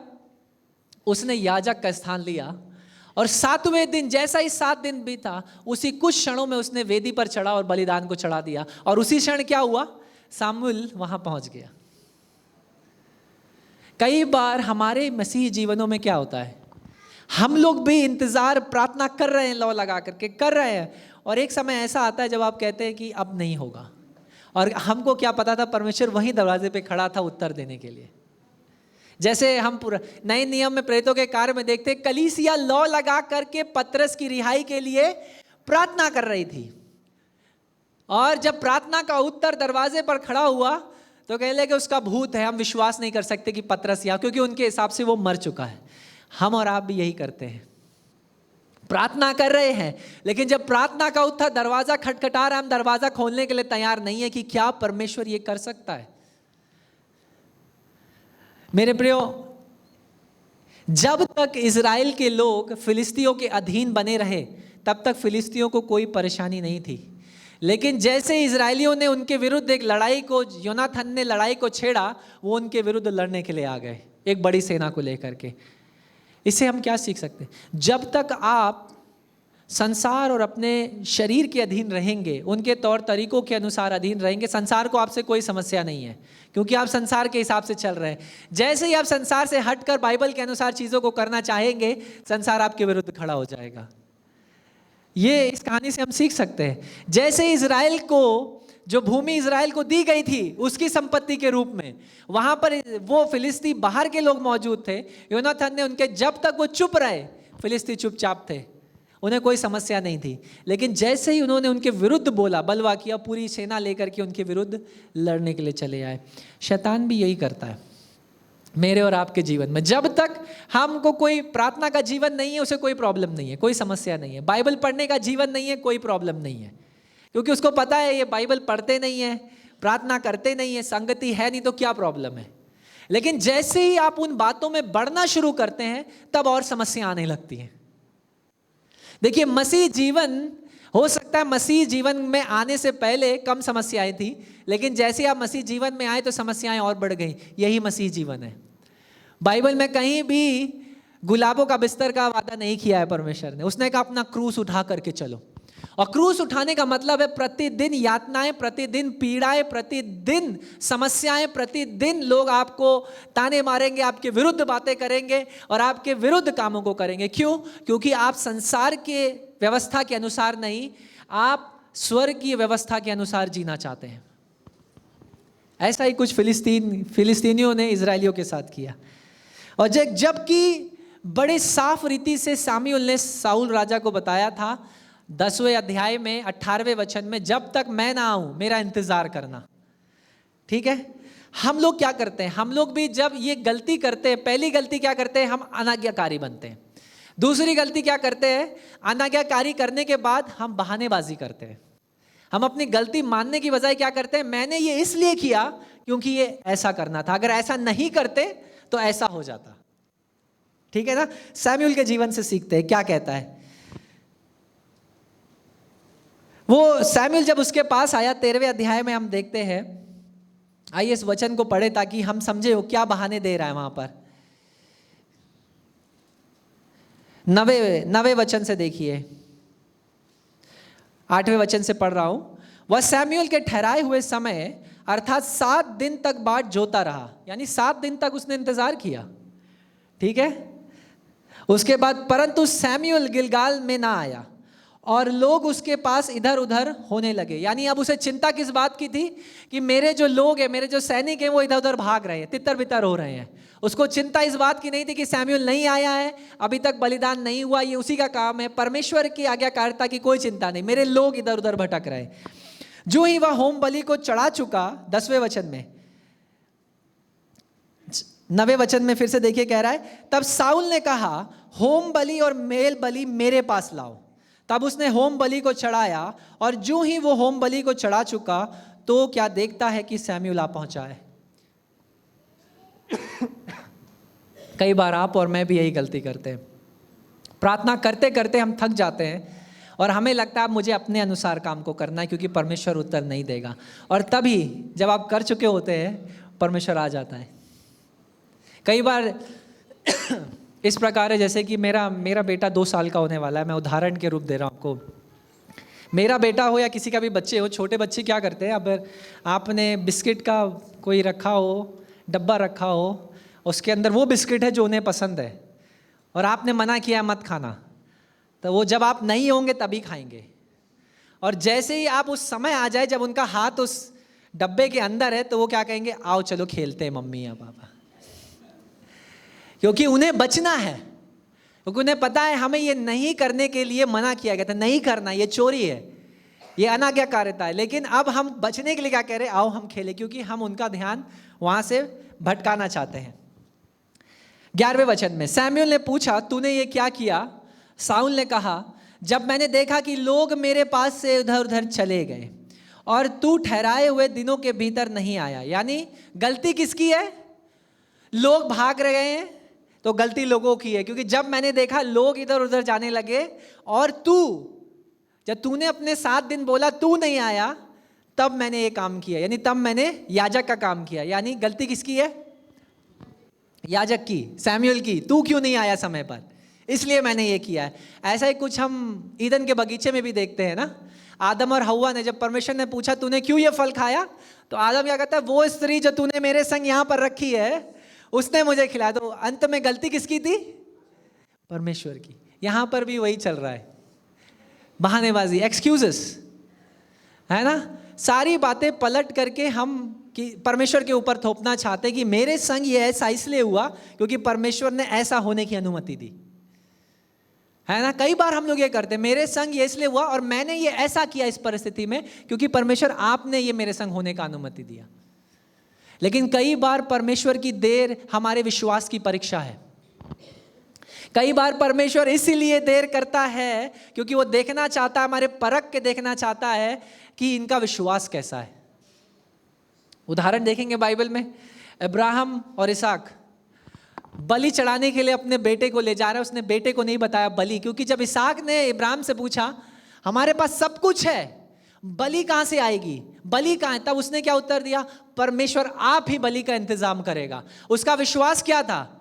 E: उसने याजक का स्थान लिया, और 7वें दिन जैसा ही 7 दिन बीता, उसी कुछ क्षणों में उसने वेदी पर चढ़ा और बलिदान को चढ़ा दिया। और उसी क्षण क्या हुआ, सामुएल वहां पहुंच गया। कई बार हमारे मसीही जीवनों में क्या होता है, हम लोग भी इंतजार प्रार्थना कर रहे हैं, लौ लगा करके कर रहे हैं, और एक समय ऐसा आता है जब आप कहते हैं कि अब नहीं होगा। और हमको क्या पता था, परमेश्वर वहीं दरवाजे पे खड़ा था उत्तर देने के लिए। जैसे हम पूरा नए नियम में प्रेरितों के कार्य में देखते, कलीसिया लौ लगा करके पतरस की रिहाई के लिए प्रार्थना कर रही थी, और जब प्रार्थना का उत्तर दरवाजे पर खड़ा हुआ तो कह ले कि उसका भूत है, हम विश्वास नहीं कर सकते कि पतरस या, क्योंकि उनके हिसाब से वो मर चुका है। हम और आप भी यही करते हैं, प्रार्थना कर रहे हैं, लेकिन जब प्रार्थना का उत्तर दरवाजा खटखटा रहा है, हम दरवाजा खोलने के लिए तैयार नहीं है कि क्या परमेश्वर ये कर सकता है। मेरे प्रियो, जब तक इजराइल के लोग फिलिस्तियों के अधीन बने रहे, तब तक फिलिस्तियों को कोई परेशानी नहीं थी। लेकिन जैसे इजरायलियों ने उनके विरुद्ध एक लड़ाई को, योनाथन ने लड़ाई को छेड़ा, वो उनके विरुद्ध लड़ने के लिए आ गए एक बड़ी सेना को लेकर के। इससे हम क्या सीख सकते हैं, जब तक आप संसार और अपने शरीर के अधीन रहेंगे, उनके तौर तरीकों के अनुसार अधीन रहेंगे, संसार को आपसे कोई समस्या नहीं है, क्योंकि आप संसार के हिसाब से चल रहे हैं। जैसे ही आप संसार से हटकर बाइबल के अनुसार चीज़ों को करना चाहेंगे, संसार आपके विरुद्ध खड़ा हो जाएगा। ये इस कहानी से हम सीख सकते हैं। जैसे इजराइल को, जो भूमि इजराइल को दी गई थी उसकी संपत्ति के रूप में, वहां पर वो फिलिस्ती बाहर के लोग मौजूद थे। योनाथन ने उनके, जब तक वो चुप रहे, फिलिस्ती चुपचाप थे, उन्हें कोई समस्या नहीं थी। लेकिन जैसे ही उन्होंने उनके विरुद्ध बोला, बलवा किया, पूरी सेना लेकर के उनके विरुद्ध लड़ने के लिए चले आए। शैतान भी यही करता है मेरे और आपके जीवन में। जब तक हमको कोई प्रार्थना का जीवन नहीं है, उसे कोई प्रॉब्लम नहीं है, कोई समस्या नहीं है। बाइबल पढ़ने का जीवन नहीं है, कोई प्रॉब्लम नहीं है, क्योंकि उसको पता है ये बाइबल पढ़ते नहीं है, प्रार्थना करते नहीं है, संगति है नहीं, तो क्या प्रॉब्लम है। लेकिन जैसे ही आप उन बातों में बढ़ना शुरू करते हैं, तब और समस्या आने लगती हैं। देखिए, मसीह जीवन, हो सकता है मसीह जीवन में आने से पहले कम समस्याएं थी, लेकिन जैसे आप मसीह जीवन में आए तो समस्याएं और बढ़ गई। यही मसीह जीवन है। बाइबल में कहीं भी गुलाबों का बिस्तर का वादा नहीं किया है परमेश्वर ने। उसने कहा अपना क्रूस उठा करके चलो, और क्रूस उठाने का मतलब है प्रतिदिन यातनाएं, प्रतिदिन पीड़ाएं, प्रतिदिन समस्याएं, प्रतिदिन लोग आपको ताने मारेंगे, आपके विरुद्ध बातें करेंगे और आपके विरुद्ध कामों को करेंगे। क्यों? क्योंकि आप संसार के व्यवस्था के अनुसार नहीं, आप स्वर्ग की व्यवस्था के अनुसार जीना चाहते हैं। ऐसा ही कुछ फिलिस्तीनियों ने इजरायलियों के साथ किया। और जबकि बड़े साफ रीति से सामुएल ने साउल राजा को बताया था 10वें अध्याय में 18वें वचन में, जब तक मैं ना आऊं मेरा इंतजार करना। ठीक है, हम लोग क्या करते हैं, हम लोग भी जब ये गलती करते हैं, पहली गलती क्या करते हैं, हम अनाज्ञाकारी बनते हैं। दूसरी गलती क्या करते हैं, अनाज्ञाकारी करने के बाद हम बहानेबाजी करते हैं। हम अपनी गलती मानने की बजाय क्या करते हैं, मैंने ये इसलिए किया क्योंकि ये ऐसा करना था, अगर ऐसा नहीं करते तो ऐसा हो जाता। ठीक है ना। सैमुएल के जीवन से सीखते हैं, क्या कहता है वो। सैमुएल जब उसके पास आया 13वें अध्याय में हम देखते हैं, आइए इस वचन को पढ़े ताकि हम समझे वो क्या बहाने दे रहा है वहां पर। 9वें वचन से देखिए, 8वें वचन से पढ़ रहा हूं। वह सैमुएल के ठहराए हुए समय अर्थात 7 दिन तक बाट जोता रहा, यानी 7 दिन तक उसने इंतजार किया। ठीक है, उसके बाद परंतु सैमुअल गिलगाल में ना आया और लोग उसके पास इधर उधर होने लगे। यानी अब उसे चिंता किस बात की थी कि मेरे जो लोग हैं, मेरे जो सैनिक हैं, वो इधर उधर भाग रहे हैं, तितर बितर हो रहे हैं। उसको चिंता इस बात की नहीं थी कि सैमुअल नहीं आया है, अभी तक बलिदान नहीं हुआ, ये उसी का काम है। परमेश्वर की आज्ञाकारिता की कोई चिंता नहीं, मेरे लोग इधर उधर भटक रहे। जो ही वह होम बलि को चढ़ा चुका, 10वें वचन में, 9वें वचन में फिर से देखिए कह रहा है, तब साउल ने कहा होम बलि और मेल बलि मेरे पास लाओ। तब उसने होम बलि को चढ़ाया और जो ही वो होम बलि को चढ़ा चुका तो क्या देखता है कि सैमुअल आ पहुंचा है। कई बार आप और मैं भी यही गलती करते हैं। प्रार्थना करते करते हम थक जाते हैं और हमें लगता है मुझे अपने अनुसार काम को करना है क्योंकि परमेश्वर उत्तर नहीं देगा। और तभी जब आप कर चुके होते हैं परमेश्वर आ जाता है। कई बार इस प्रकार है जैसे कि मेरा बेटा 2 साल का होने वाला है। मैं उदाहरण के रूप दे रहा हूँ आपको। मेरा बेटा हो या किसी का भी बच्चे हो, छोटे बच्चे क्या करते हैं, अब आपने बिस्किट का कोई रखा हो, डब्बा रखा हो, उसके अंदर वो बिस्किट है जो उन्हें पसंद है और आपने मना किया मत खाना, तो वो जब आप नहीं होंगे तभी खाएंगे। और जैसे ही आप उस समय आ जाए जब उनका हाथ उस डब्बे के अंदर है तो वो क्या कहेंगे, आओ चलो खेलते हैं मम्मी या पापा। क्योंकि उन्हें बचना है, क्योंकि उन्हें पता है हमें ये नहीं करने के लिए मना किया गया था, नहीं करना, ये चोरी है, ये अनाज्ञाकारिता है। लेकिन अब हम बचने के लिए क्या कह रहे हैं, आओ हम खेलें, क्योंकि हम उनका ध्यान वहां से भटकाना चाहते हैं। 11वें वचन में सैमुअल ने पूछा, तूने ये क्या किया? साउल ने कहा, जब मैंने देखा कि लोग मेरे पास से उधर उधर चले गए और तू ठहराए हुए दिनों के भीतर नहीं आया। यानी गलती किसकी है? लोग भाग रहे हैं तो गलती लोगों की है, क्योंकि जब मैंने देखा लोग इधर उधर जाने लगे और जब तूने अपने 7 दिन बोला तू नहीं आया, तब मैंने ये काम किया। यानी तब मैंने याजक का काम किया। यानी गलती किसकी है? याजक की, सैमुअल की। तू क्यों नहीं आया समय पर, इसलिए मैंने ये किया है। ऐसा ही कुछ हम ईदन के बगीचे में भी देखते हैं ना। आदम और हव्वा ने, जब परमेश्वर ने पूछा तूने क्यों ये फल खाया, तो आदम क्या कहता है, वो स्त्री जो तूने मेरे संग यहाँ पर रखी है उसने मुझे खिलाया। तो अंत में गलती किसकी थी? परमेश्वर की। यहां पर भी वही चल रहा है, बहानेबाजी, एक्सक्यूजेस, है ना। सारी बातें पलट करके हम कि परमेश्वर के ऊपर थोपना चाहते कि मेरे संग ये ऐसा इसलिए हुआ क्योंकि परमेश्वर ने ऐसा होने की अनुमति दी, है ना। कई बार हम लोग ये करते हैं, मेरे संग ये इसलिए हुआ और मैंने ये ऐसा किया इस परिस्थिति में क्योंकि परमेश्वर आपने ये मेरे संग होने का अनुमति दिया। लेकिन कई बार परमेश्वर की देर हमारे विश्वास की परीक्षा है। कई बार परमेश्वर इसीलिए देर करता है क्योंकि वो देखना चाहता है, हमारे परख के देखना चाहता है कि इनका विश्वास कैसा है। उदाहरण देखेंगे बाइबल में, अब्राहम और इसहाक बलि चढ़ाने के लिए अपने बेटे को ले जा रहे हैं। उसने बेटे को नहीं बताया बलि, क्योंकि जब इसहाक ने इब्राहिम से पूछा हमारे पास सब कुछ है, बलि कहां से आएगी, बलि कहां है, तब उसने क्या उत्तर दिया, परमेश्वर आप ही बलि का इंतजाम करेगा। उसका विश्वास क्या था?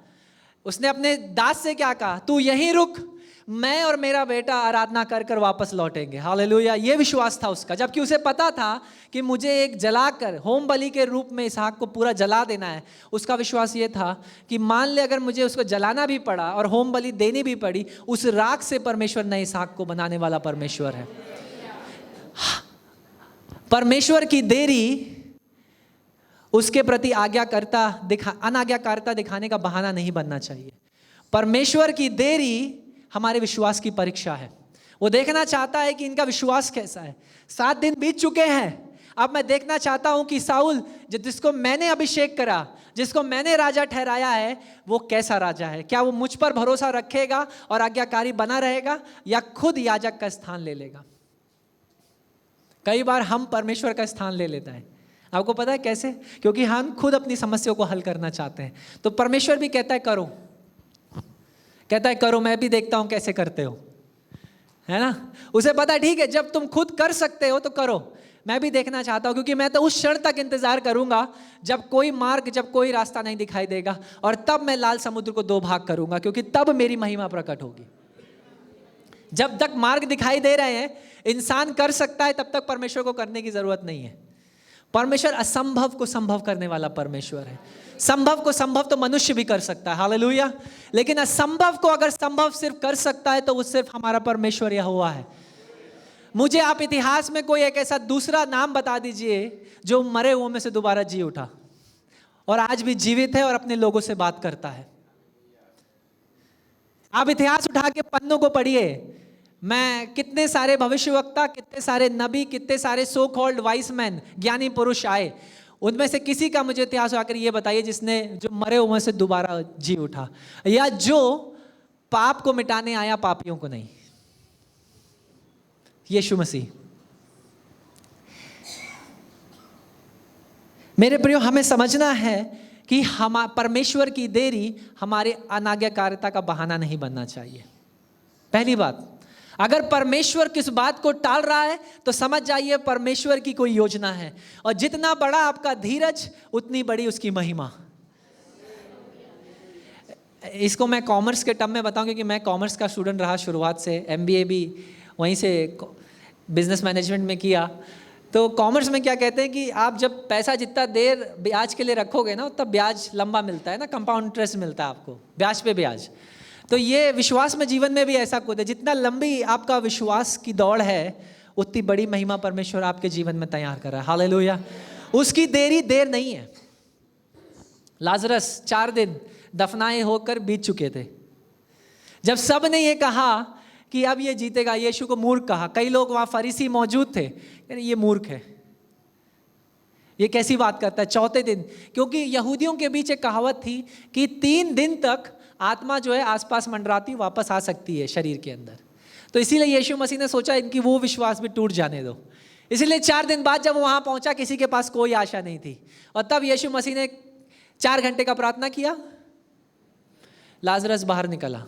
E: उसने अपने दास से क्या कहा, तू यहीं रुक, मैं और मेरा बेटा आराधना कर कर वापस लौटेंगे। हालेलुया। ये विश्वास था उसका, जबकि उसे पता था कि मुझे एक जलाकर होम बलि के रूप में इसहाक को पूरा जला देना है। उसका विश्वास ये था कि मान ले अगर मुझे उसको जलाना भी पड़ा और होम बलि देनी भी पड़ी, उस राख से परमेश्वर नए इसहाक को बनाने वाला परमेश्वर है। परमेश्वर की देरी उसके प्रति अनाज्ञाकारिता दिखाने का बहाना नहीं बनना चाहिए। परमेश्वर की देरी हमारे विश्वास की परीक्षा है। वो देखना चाहता है कि इनका विश्वास कैसा है। 7 दिन बीत चुके हैं, अब मैं देखना चाहता हूं कि साउल जिसको मैंने अभिषेक करा, जिसको मैंने राजा ठहराया है, वो कैसा राजा है। क्या वो मुझ पर भरोसा रखेगा और आज्ञाकारी बना रहेगा या खुद याजक का स्थान ले लेगा। कई बार हम परमेश्वर का स्थान ले लेता है। आपको पता है कैसे? क्योंकि हम खुद अपनी समस्या को हल करना चाहते हैं। तो परमेश्वर भी कहता है करो, कहता है करो, मैं भी देखता हूं कैसे करते हो, है ना। उसे पता है ठीक है, जब तुम खुद कर सकते हो तो करो, मैं भी देखना चाहता हूं, क्योंकि मैं तो उस क्षण तक इंतजार करूंगा जब कोई मार्ग, जब कोई रास्ता नहीं दिखाई देगा, और तब मैं लाल समुद्र को 2 भाग करूंगा, क्योंकि तब मेरी महिमा प्रकट होगी। जब तक मार्ग दिखाई दे रहे हैं, इंसान कर सकता है, तब तक परमेश्वर को करने की जरूरत नहीं है। परमेश्वर असंभव को संभव करने वाला परमेश्वर है। संभव को संभव तो मनुष्य भी कर सकता है, हालेलुया, लेकिन असंभव को अगर संभव सिर्फ कर सकता है तो वो सिर्फ हमारा परमेश्वर यहोवा है। मुझे आप इतिहास में कोई एक ऐसा दूसरा नाम बता दीजिए जो मरे हुओं में से दोबारा जी उठा और आज भी जीवित है और अपने लोगों से बात करता है। आप इतिहास उठा के पन्नों को पढ़िए, मैं कितने सारे भविष्यवक्ता, कितने सारे नबी, कितने सारे सो कॉल्ड वाइस मैन, ज्ञानी पुरुष आए, उनमें से किसी का मुझे इतिहास उठाकर ये बताइए जिसने जो मरे हुए से दोबारा जी उठा, या जो पाप को मिटाने आया, पापियों को नहीं। यीशु मसीह। मेरे प्रियो, हमें समझना है कि हम परमेश्वर की देरी हमारे अनाज्ञाकारिता का बहाना नहीं बनना चाहिए। पहली बात, अगर परमेश्वर किस बात को टाल रहा है तो समझ जाइए परमेश्वर की कोई योजना है, और जितना बड़ा आपका धीरज उतनी बड़ी उसकी महिमा। इसको मैं कॉमर्स के टर्म में बताऊं क्योंकि मैं कॉमर्स का स्टूडेंट रहा शुरुआत से, एमबीए भी वहीं से बिजनेस मैनेजमेंट में किया। तो कॉमर्स में क्या कहते हैं कि आप जब पैसा जितना देर ब्याज के लिए रखोगे ना तब ब्याज लंबा मिलता है ना, कंपाउंड इंटरेस्ट मिलता है आपको, ब्याज पे ब्याज। तो ये विश्वास में जीवन में भी ऐसा कुछ है, जितना लंबी आपका विश्वास की दौड़ है उतनी बड़ी महिमा परमेश्वर आपके जीवन में तैयार कर रहा है, हालेलुया। उसकी देरी देर नहीं है। लाजरस 4 दिन दफनाए होकर बीत चुके थे। जब सब ने ये कहा कि अब ये जीतेगा, यीशु को मूर्ख कहा। कई लोग वहाँ फरीसी मौजूद थे, ये मूर्ख है, ये कैसी बात करता है। 4थे दिन, क्योंकि यहूदियों के बीच एक कहावत थी कि 3 दिन तक आत्मा जो है आसपास मंडराती वापस आ सकती है शरीर के अंदर। तो इसीलिए यीशु मसीह ने सोचा इनकी वो विश्वास भी टूट जाने दो। इसीलिए 4 दिन बाद जब वहाँ पहुँचा किसी के पास कोई आशा नहीं थी, और तब यीशु मसीह ने 4 घंटे का प्रार्थना किया, लाजरस बाहर निकला।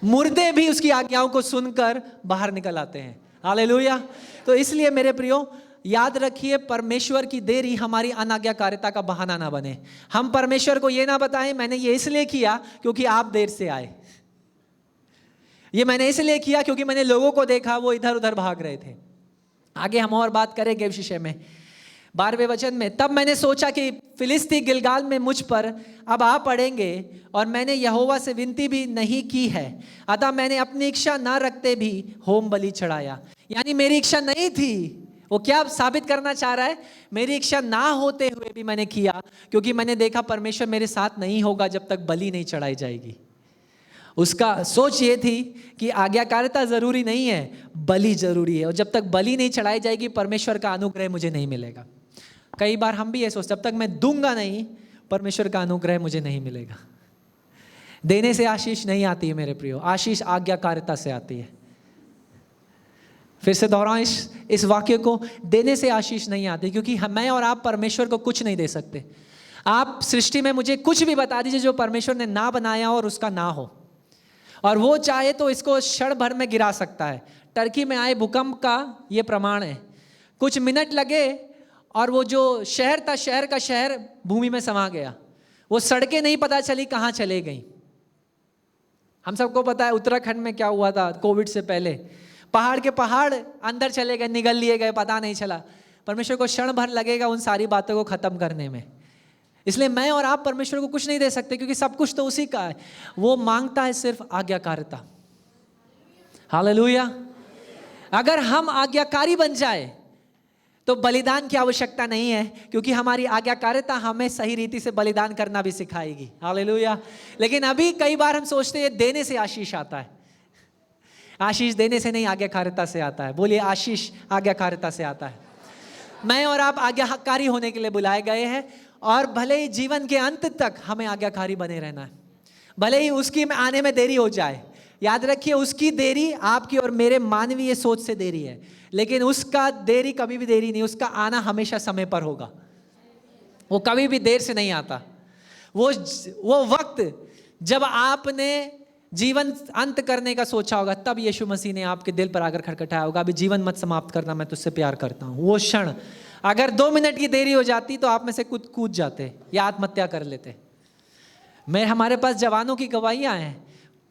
E: मुर्दे भी उसकी आज्ञाओं को सुनकर बाहर निकल आते हैं, हालेलुया। तो इसलिए मेरे प्रियो, याद रखिए परमेश्वर की देरी हमारी अनाज्ञाकारिता का बहाना ना बने। हम परमेश्वर को ये ना बताएं मैंने ये इसलिए किया क्योंकि आप देर से आए, ये मैंने इसलिए किया क्योंकि मैंने लोगों को देखा वो इधर उधर भाग रहे थे। आगे हम और बात करेंगे इस विषय में 12वें वचन में। तब मैंने सोचा कि फिलिस्ती गिलगाल में मुझ पर अब आ पड़ेंगे, और मैंने यहोवा से विनती भी नहीं की है, अतः मैंने अपनी इच्छा ना रखते भी होम बलि चढ़ाया। यानी मेरी इच्छा नहीं थी। वो क्या साबित करना चाह रहा है? मेरी इच्छा ना होते हुए भी मैंने किया क्योंकि मैंने देखा परमेश्वर मेरे साथ नहीं होगा जब तक बलि नहीं चढ़ाई जाएगी। उसका सोच ये थी कि आज्ञाकारिता जरूरी नहीं है, बलि जरूरी है, और जब तक बलि नहीं चढ़ाई जाएगी परमेश्वर का अनुग्रह मुझे नहीं मिलेगा। कई बार हम भी ये सोचते, जब तक मैं दूंगा नहीं परमेश्वर का अनुग्रह मुझे नहीं मिलेगा। देने से आशीष नहीं आती है मेरे प्रियो, आशीष आज्ञाकारिता से आती है। फिर से दोहराऊं इस वाक्य को, देने से आशीष नहीं आती, क्योंकि मैं और आप परमेश्वर को कुछ नहीं दे सकते। आप सृष्टि में मुझे कुछ भी बता दीजिए जो परमेश्वर ने ना बनाया और उसका ना हो, और वो चाहे तो इसको क्षण भर में गिरा सकता है। टर्की में आए भूकंप का ये प्रमाण है। कुछ मिनट लगे और वो जो शहर था, शहर का शहर भूमि में समा गया। वो सड़कें नहीं पता चली कहाँ चले गई। हम सबको पता है उत्तराखंड में क्या हुआ था कोविड से पहले, पहाड़ के पहाड़ अंदर चले गए, निगल लिए गए, पता नहीं चला। परमेश्वर को क्षण भर लगेगा उन सारी बातों को खत्म करने में। इसलिए मैं और आप परमेश्वर को कुछ नहीं दे सकते क्योंकि सब कुछ तो उसी का है। वो मांगता है सिर्फ आज्ञाकारिता, हालेलुया। अगर हम आज्ञाकारी बन जाए तो बलिदान की आवश्यकता नहीं है, क्योंकि हमारी आज्ञाकारिता हमें सही रीति से बलिदान करना भी सिखाएगी, हालेलुया। लेकिन अभी कई बार हम सोचते हैं देने से आशीष आता है। आशीष देने से नहीं, आज्ञाकारिता से आता है। बोलिए, आशीष आज्ञाकारिता से आता है। मैं और आप आज्ञाकारी होने के लिए बुलाए गए हैं, और भले ही जीवन के अंत तक हमें आज्ञाकारी बने रहना है। भले ही उसकी आने में देरी हो जाए, याद रखिए उसकी देरी आपकी और मेरे मानवीय सोच से देरी है, लेकिन उसका देरी कभी भी देरी नहीं, उसका आना हमेशा समय पर होगा। वो कभी भी देर से नहीं आता। वो वक्त जब आपने जीवन अंत करने का सोचा होगा, तब यीशु मसीह ने आपके दिल पर आकर खटखटाया होगा, अभी जीवन मत समाप्त करना, मैं तुझसे प्यार करता हूँ। वो क्षण अगर 2 मिनट की देरी हो जाती तो आप में से कूद जाते या आत्महत्या कर लेते। हमारे पास जवानों की गवाहियाँ हैं।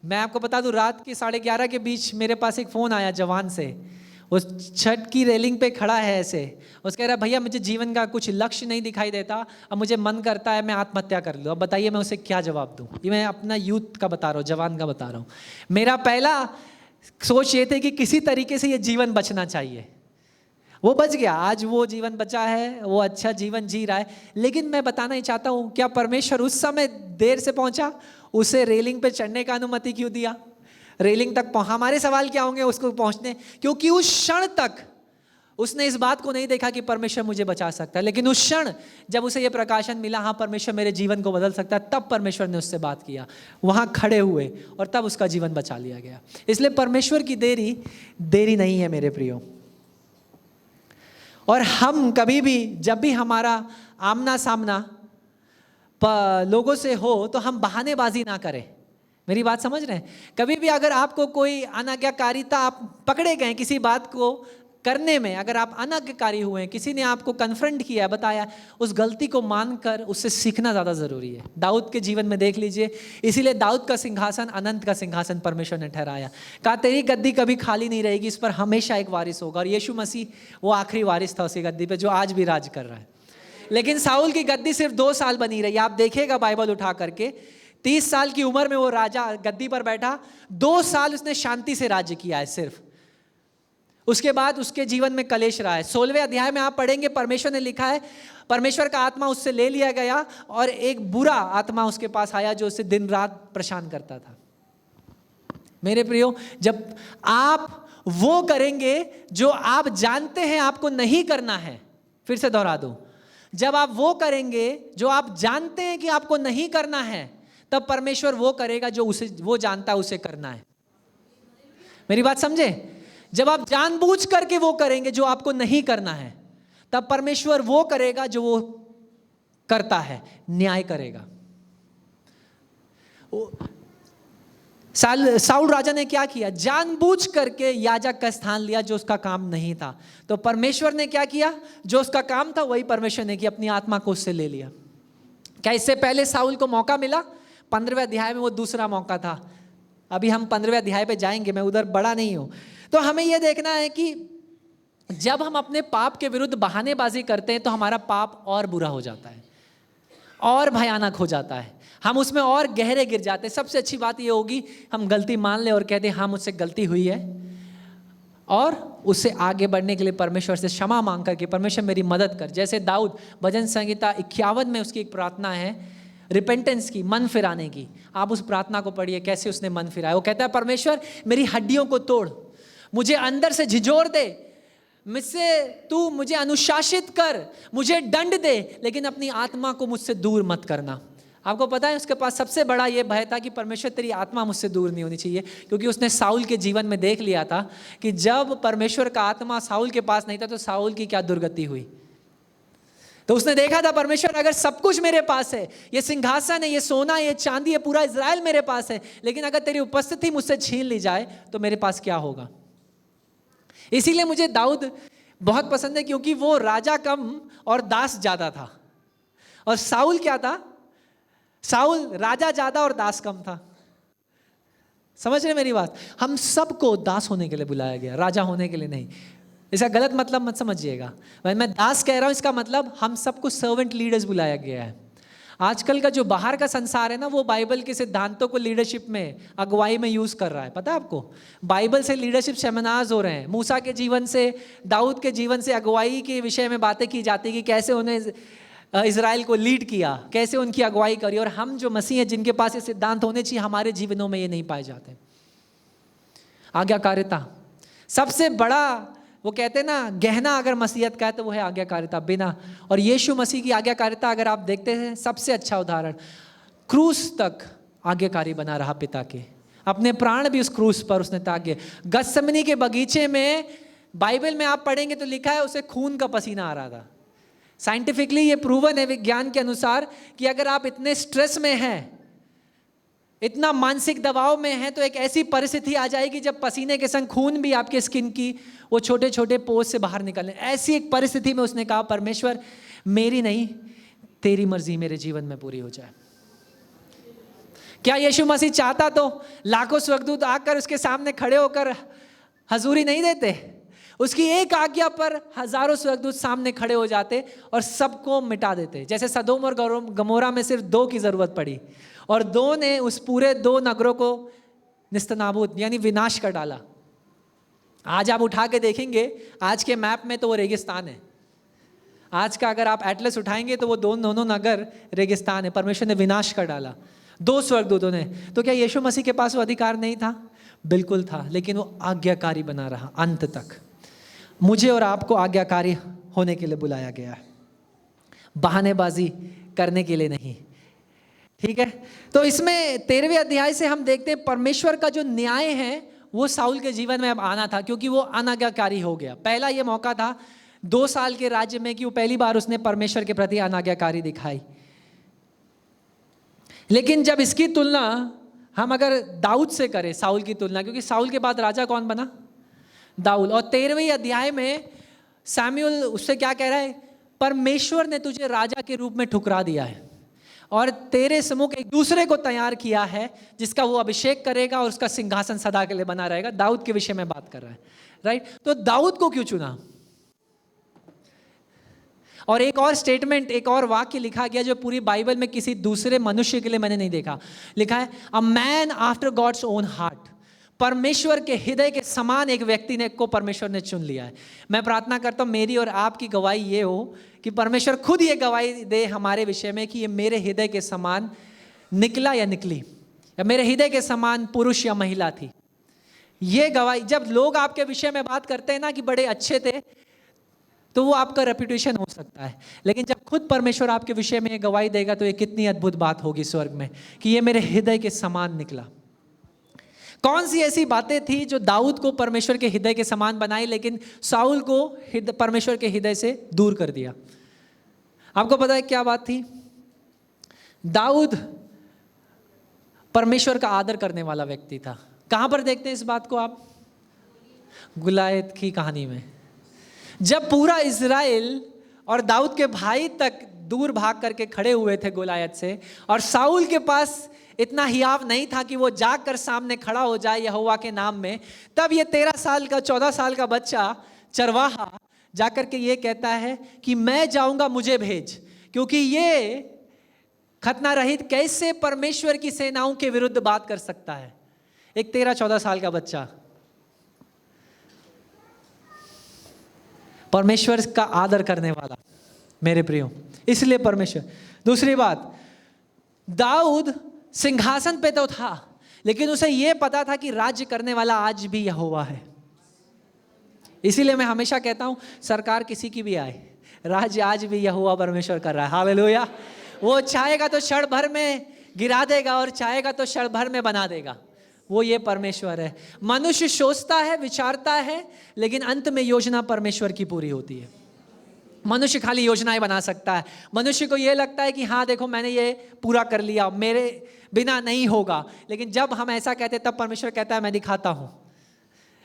E: मैं आपको बता दूं, रात के 11:30 के बीच मेरे पास एक फ़ोन आया जवान से। उस छत की रेलिंग पे खड़ा है ऐसे, उस कह रहा है भैया मुझे जीवन का कुछ लक्ष्य नहीं दिखाई देता, अब मुझे मन करता है मैं आत्महत्या कर लूँ। अब बताइए मैं उसे क्या जवाब दूँ? ये मैं अपना यूथ का बता रहा हूँ, जवान का बता रहा हूँ। मेरा पहला सोच ये थे कि किसी तरीके से ये जीवन बचना चाहिए। वो बच गया, आज वो जीवन बचा है, वो अच्छा जीवन जी रहा है। लेकिन मैं बताना ही चाहता हूँ, क्या परमेश्वर उस समय देर से पहुंचा? उसे रेलिंग पे चढ़ने का अनुमति क्यों दिया? रेलिंग तक हमारे सवाल क्या होंगे उसको पहुंचने? क्योंकि उस क्षण तक उसने इस बात को नहीं देखा कि परमेश्वर मुझे बचा सकता है। लेकिन उस क्षण जब उसे ये प्रकाशन मिला, हाँ परमेश्वर मेरे जीवन को बदल सकता है, तब परमेश्वर ने उससे बात किया, वहाँ खड़े हुए और तब उसका जीवन बचा लिया गया। इसलिए परमेश्वर की देरी नहीं है मेरे प्रियो। और हम कभी भी जब भी हमारा आमना सामना लोगों से हो तो हम बहानेबाजी ना करें। मेरी बात समझ रहे हैं? कभी भी अगर आपको कोई अनाज्ञाकारिता, आप पकड़े गए किसी बात को करने में, अगर आप अनाज्ञाकारी हुए, किसी ने आपको कन्फ्रंट किया, बताया, उस गलती को मानकर उससे सीखना ज़्यादा ज़रूरी है। दाऊद के जीवन में देख लीजिए, इसीलिए दाऊद का सिंहासन अनंत का सिंहासन परमेश्वर ने ठहराया। कहा तेरी गद्दी कभी खाली नहीं रहेगी, इस पर हमेशा एक वारिस होगा। और यीशु मसीह वो आखिरी वारिस था उसी गद्दी पे जो आज भी राज कर रहा है। लेकिन साउल की गद्दी सिर्फ 2 साल बनी रही। आप देखिएगा बाइबल उठा करके, 30 साल की उम्र में वो राजा गद्दी पर बैठा, 2 साल उसने शांति से राज्य किया है सिर्फ। उसके बाद उसके जीवन में कलेश रहा है। 16वें अध्याय में आप पढ़ेंगे, परमेश्वर ने लिखा है परमेश्वर का आत्मा उससे ले लिया गया और एक बुरा आत्मा उसके पास आया जो उसे दिन रात परेशान करता था। मेरे प्रियो, जब आप वो करेंगे जो आप जानते हैं आपको नहीं करना है, फिर से दोहरा दूं, जब आप वो करेंगे जो आप जानते हैं कि आपको नहीं करना है, तब परमेश्वर वो करेगा जो वो जानता है उसे करना है। मेरी बात समझे? जब आप जानबूझ करके वो करेंगे जो आपको नहीं करना है, तब परमेश्वर वो करेगा जो वो करता है, न्याय करेगा। साउल राजा ने क्या किया? जानबूझ करके याजक का स्थान लिया जो उसका काम नहीं था। तो परमेश्वर ने क्या किया? जो उसका काम था वही परमेश्वर ने किया, अपनी आत्मा को उससे ले लिया। क्या इससे पहले साउल को मौका मिला? 15वें अध्याय में वो दूसरा मौका था। अभी हम 15वें अध्याय पे जाएंगे, मैं उधर बड़ा नहीं हूं। तो हमें यह देखना है कि जब हम अपने पाप के विरुद्ध बहानेबाजी करते हैं तो हमारा पाप और बुरा हो जाता है, और भयानक हो जाता है, हम उसमें और गहरे गिर जाते हैं। सबसे अच्छी बात यह होगी हम गलती मान ले और कहते हैं हाँ मुझसे गलती हुई है, और उससे आगे बढ़ने के लिए परमेश्वर से क्षमा मांग करके परमेश्वर मेरी मदद कर। जैसे दाऊद भजन संहिता 51 में उसकी एक प्रार्थना है रिपेंटेंस की, मन फिराने की। आप उस प्रार्थना को पढ़िए, कैसे उसने मन फिराया। वो कहता है परमेश्वर मेरी हड्डियों को तोड़, मुझे अंदर से झिझोर दे, मुझसे तू मुझे अनुशासित कर, मुझे दंड दे, लेकिन अपनी आत्मा को मुझसे दूर मत करना। आपको पता है उसके पास सबसे बड़ा ये भय था कि परमेश्वर तेरी आत्मा मुझसे दूर नहीं होनी चाहिए, क्योंकि उसने साउल के जीवन में देख लिया था कि जब परमेश्वर का आत्मा साउल के पास नहीं था तो साउल की क्या दुर्गति हुई। तो उसने देखा था परमेश्वर अगर सब कुछ मेरे पास है, ये सिंहासन है, ये सोना, ये चांदी, ये पूरा इज़राइल मेरे पास है, लेकिन अगर तेरी उपस्थिति मुझसे छीन ली जाए तो मेरे पास क्या होगा। इसीलिए मुझे दाऊद बहुत पसंद है, क्योंकि वो राजा कम और दास ज्यादा था। और साउल क्या था? साउल राजा ज्यादा और दास कम था। समझ रहे मेरी बात? हम सबको दास होने के लिए बुलाया गया, राजा होने के लिए नहीं। इसका गलत मतलब मत समझिएगा। मैं दास कह रहा हूं, इसका मतलब हम सबको सर्वेंट लीडर्स बुलाया गया है। आजकल का जो बाहर का संसार है ना, वो बाइबल के सिद्धांतों को लीडरशिप में, अगुवाई में यूज कर रहा है। पता है आपको? बाइबल से लीडरशिप सेमिनार्स हो रहे हैं। मूसा के जीवन से, दाऊद के जीवन से अगुवाई के विषय में बातें की जाती है कि कैसे उन्हें इजराइल को लीड किया, कैसे उनकी अगुवाई करी। और हम जो मसीह हैं जिनके पास ये सिद्धांत होने चाहिए, हमारे जीवनों में ये नहीं पाए जाते। आज्ञाकारिता सबसे बड़ा, वो कहते हैं ना, गहना अगर मसीहत का है तो वो है आज्ञाकारिता बिना। और यीशु मसीह की आज्ञाकारिता अगर आप देखते हैं, सबसे अच्छा उदाहरण, क्रूस तक आज्ञाकारी बना रहा पिता के, अपने प्राण भी उस क्रूस पर उसने त्यागे। गत्सेमनी के बगीचे में बाइबल में आप पढ़ेंगे तो लिखा है उसे खून का पसीना आ रहा था। साइंटिफिकली ये प्रूवन है विज्ञान के अनुसार कि अगर आप इतने स्ट्रेस में हैं, इतना मानसिक दबाव में है, तो एक ऐसी परिस्थिति आ जाएगी जब पसीने के संग खून भी आपके स्किन की वो छोटे छोटे पोर्स से बाहर निकलने। ऐसी एक परिस्थिति में उसने कहा परमेश्वर मेरी नहीं तेरी मर्जी मेरे जीवन में पूरी हो जाए। क्या यीशु मसीह चाहता तो लाखों स्वर्गदूत आकर उसके सामने खड़े होकर हजूरी नहीं देते? उसकी एक आज्ञा पर हजारों स्वर्गदूत सामने खड़े हो जाते और सबको मिटा देते। जैसे सदोम और गमोरा में सिर्फ 2 की जरूरत पड़ी और 2 ने उस पूरे 2 नगरों को निस्तनाबूद यानी विनाश कर डाला। आज आप उठा के देखेंगे आज के मैप में तो वो रेगिस्तान है। आज का अगर आप एटलस उठाएंगे तो वो दोनों नगर रेगिस्तान है। परमेश्वर ने विनाश कर डाला 2 स्वर्गदूतों ने। तो क्या यीशु मसीह के पास वो अधिकार नहीं था? बिल्कुल था, लेकिन वो आज्ञाकारी बना रहा अंत तक। मुझे और आपको आज्ञाकारी होने के लिए बुलाया गया है, बहानेबाजी करने के लिए नहीं। ठीक है, तो इसमें 13वें अध्याय से हम देखते हैं परमेश्वर का जो न्याय है वो साउल के जीवन में अब आना था, क्योंकि वो अनाज्ञाकारी हो गया। पहला ये मौका था 2 साल के राज्य में कि वो पहली बार उसने परमेश्वर के प्रति अनाज्ञाकारी दिखाई। लेकिन जब इसकी तुलना हम अगर दाऊद से करें, साउल की तुलना, क्योंकि साउल के बाद राजा कौन बना? दाऊद। और 13वें अध्याय में सैमुअल उससे क्या कह रहा है? परमेश्वर ने तुझे राजा के रूप में ठुकरा दिया है और तेरे सम्मुख एक दूसरे को तैयार किया है जिसका वो अभिषेक करेगा और उसका सिंहासन सदा के लिए बना रहेगा। दाऊद के विषय में बात कर रहा है, राइट? तो दाऊद को क्यों चुना? और एक और स्टेटमेंट, एक और वाक्य लिखा गया जो पूरी बाइबल में किसी दूसरे मनुष्य के लिए मैंने नहीं देखा। लिखा है a man after God's own heart. परमेश्वर के हृदय के समान एक व्यक्ति ने को परमेश्वर ने चुन लिया है। मैं प्रार्थना करता हूँ मेरी और आपकी गवाही ये हो कि परमेश्वर खुद ये गवाही दे हमारे विषय में कि ये मेरे हृदय के समान निकला या निकली, या मेरे हृदय के समान पुरुष या महिला थी। ये गवाही, जब लोग आपके विषय में बात करते हैं ना कि बड़े अच्छे थे, तो वो आपका रेपुटेशन हो सकता है, लेकिन जब खुद परमेश्वर आपके विषय में ये गवाही देगा तो ये कितनी अद्भुत बात होगी स्वर्ग में कि ये मेरे हृदय के समान निकला। कौन सी ऐसी बातें थी जो दाऊद को परमेश्वर के हृदय के समान बनाई लेकिन साउल को परमेश्वर के हृदय से दूर कर दिया? आपको पता है क्या बात थी? दाऊद परमेश्वर का आदर करने वाला व्यक्ति था। कहां पर देखते हैं इस बात को आप? गुलायत की कहानी में, जब पूरा इज़राइल और दाऊद के भाई तक दूर भाग करके खड़े हुए थे गोलायत से, और साउल के पास इतना हियाव नहीं था कि वो जाकर सामने खड़ा हो जाए यहोवा के नाम में, तब ये 13 साल का 14 साल का बच्चा चरवाहा जाकर के ये कहता है कि मैं जाऊंगा, मुझे भेज, क्योंकि ये खतना रहित कैसे परमेश्वर की सेनाओं के विरुद्ध बात कर सकता है? एक 13-14 साल का बच्चा परमेश्वर का आदर करने वाला, मेरे प्रियो, इसलिए परमेश्वर। दूसरी बात, दाऊद सिंहासन पे तो था, लेकिन उसे यह पता था कि राज्य करने वाला आज भी यहोवा है। इसीलिए मैं हमेशा कहता हूं सरकार किसी की भी आए, राज्य आज भी यहोवा परमेश्वर कर रहा है। हालेलुया। वो चाहेगा तो क्षण भर में गिरा देगा और चाहेगा तो क्षण भर में बना देगा। वो ये परमेश्वर है। मनुष्य सोचता है, विचारता है, लेकिन अंत में योजना परमेश्वर की पूरी होती है। मनुष्य खाली योजनाएं बना सकता है। मनुष्य को ये लगता है कि हाँ देखो मैंने ये पूरा कर लिया, मेरे बिना नहीं होगा, लेकिन जब हम ऐसा कहते हैं तब परमेश्वर कहता है मैं दिखाता हूं।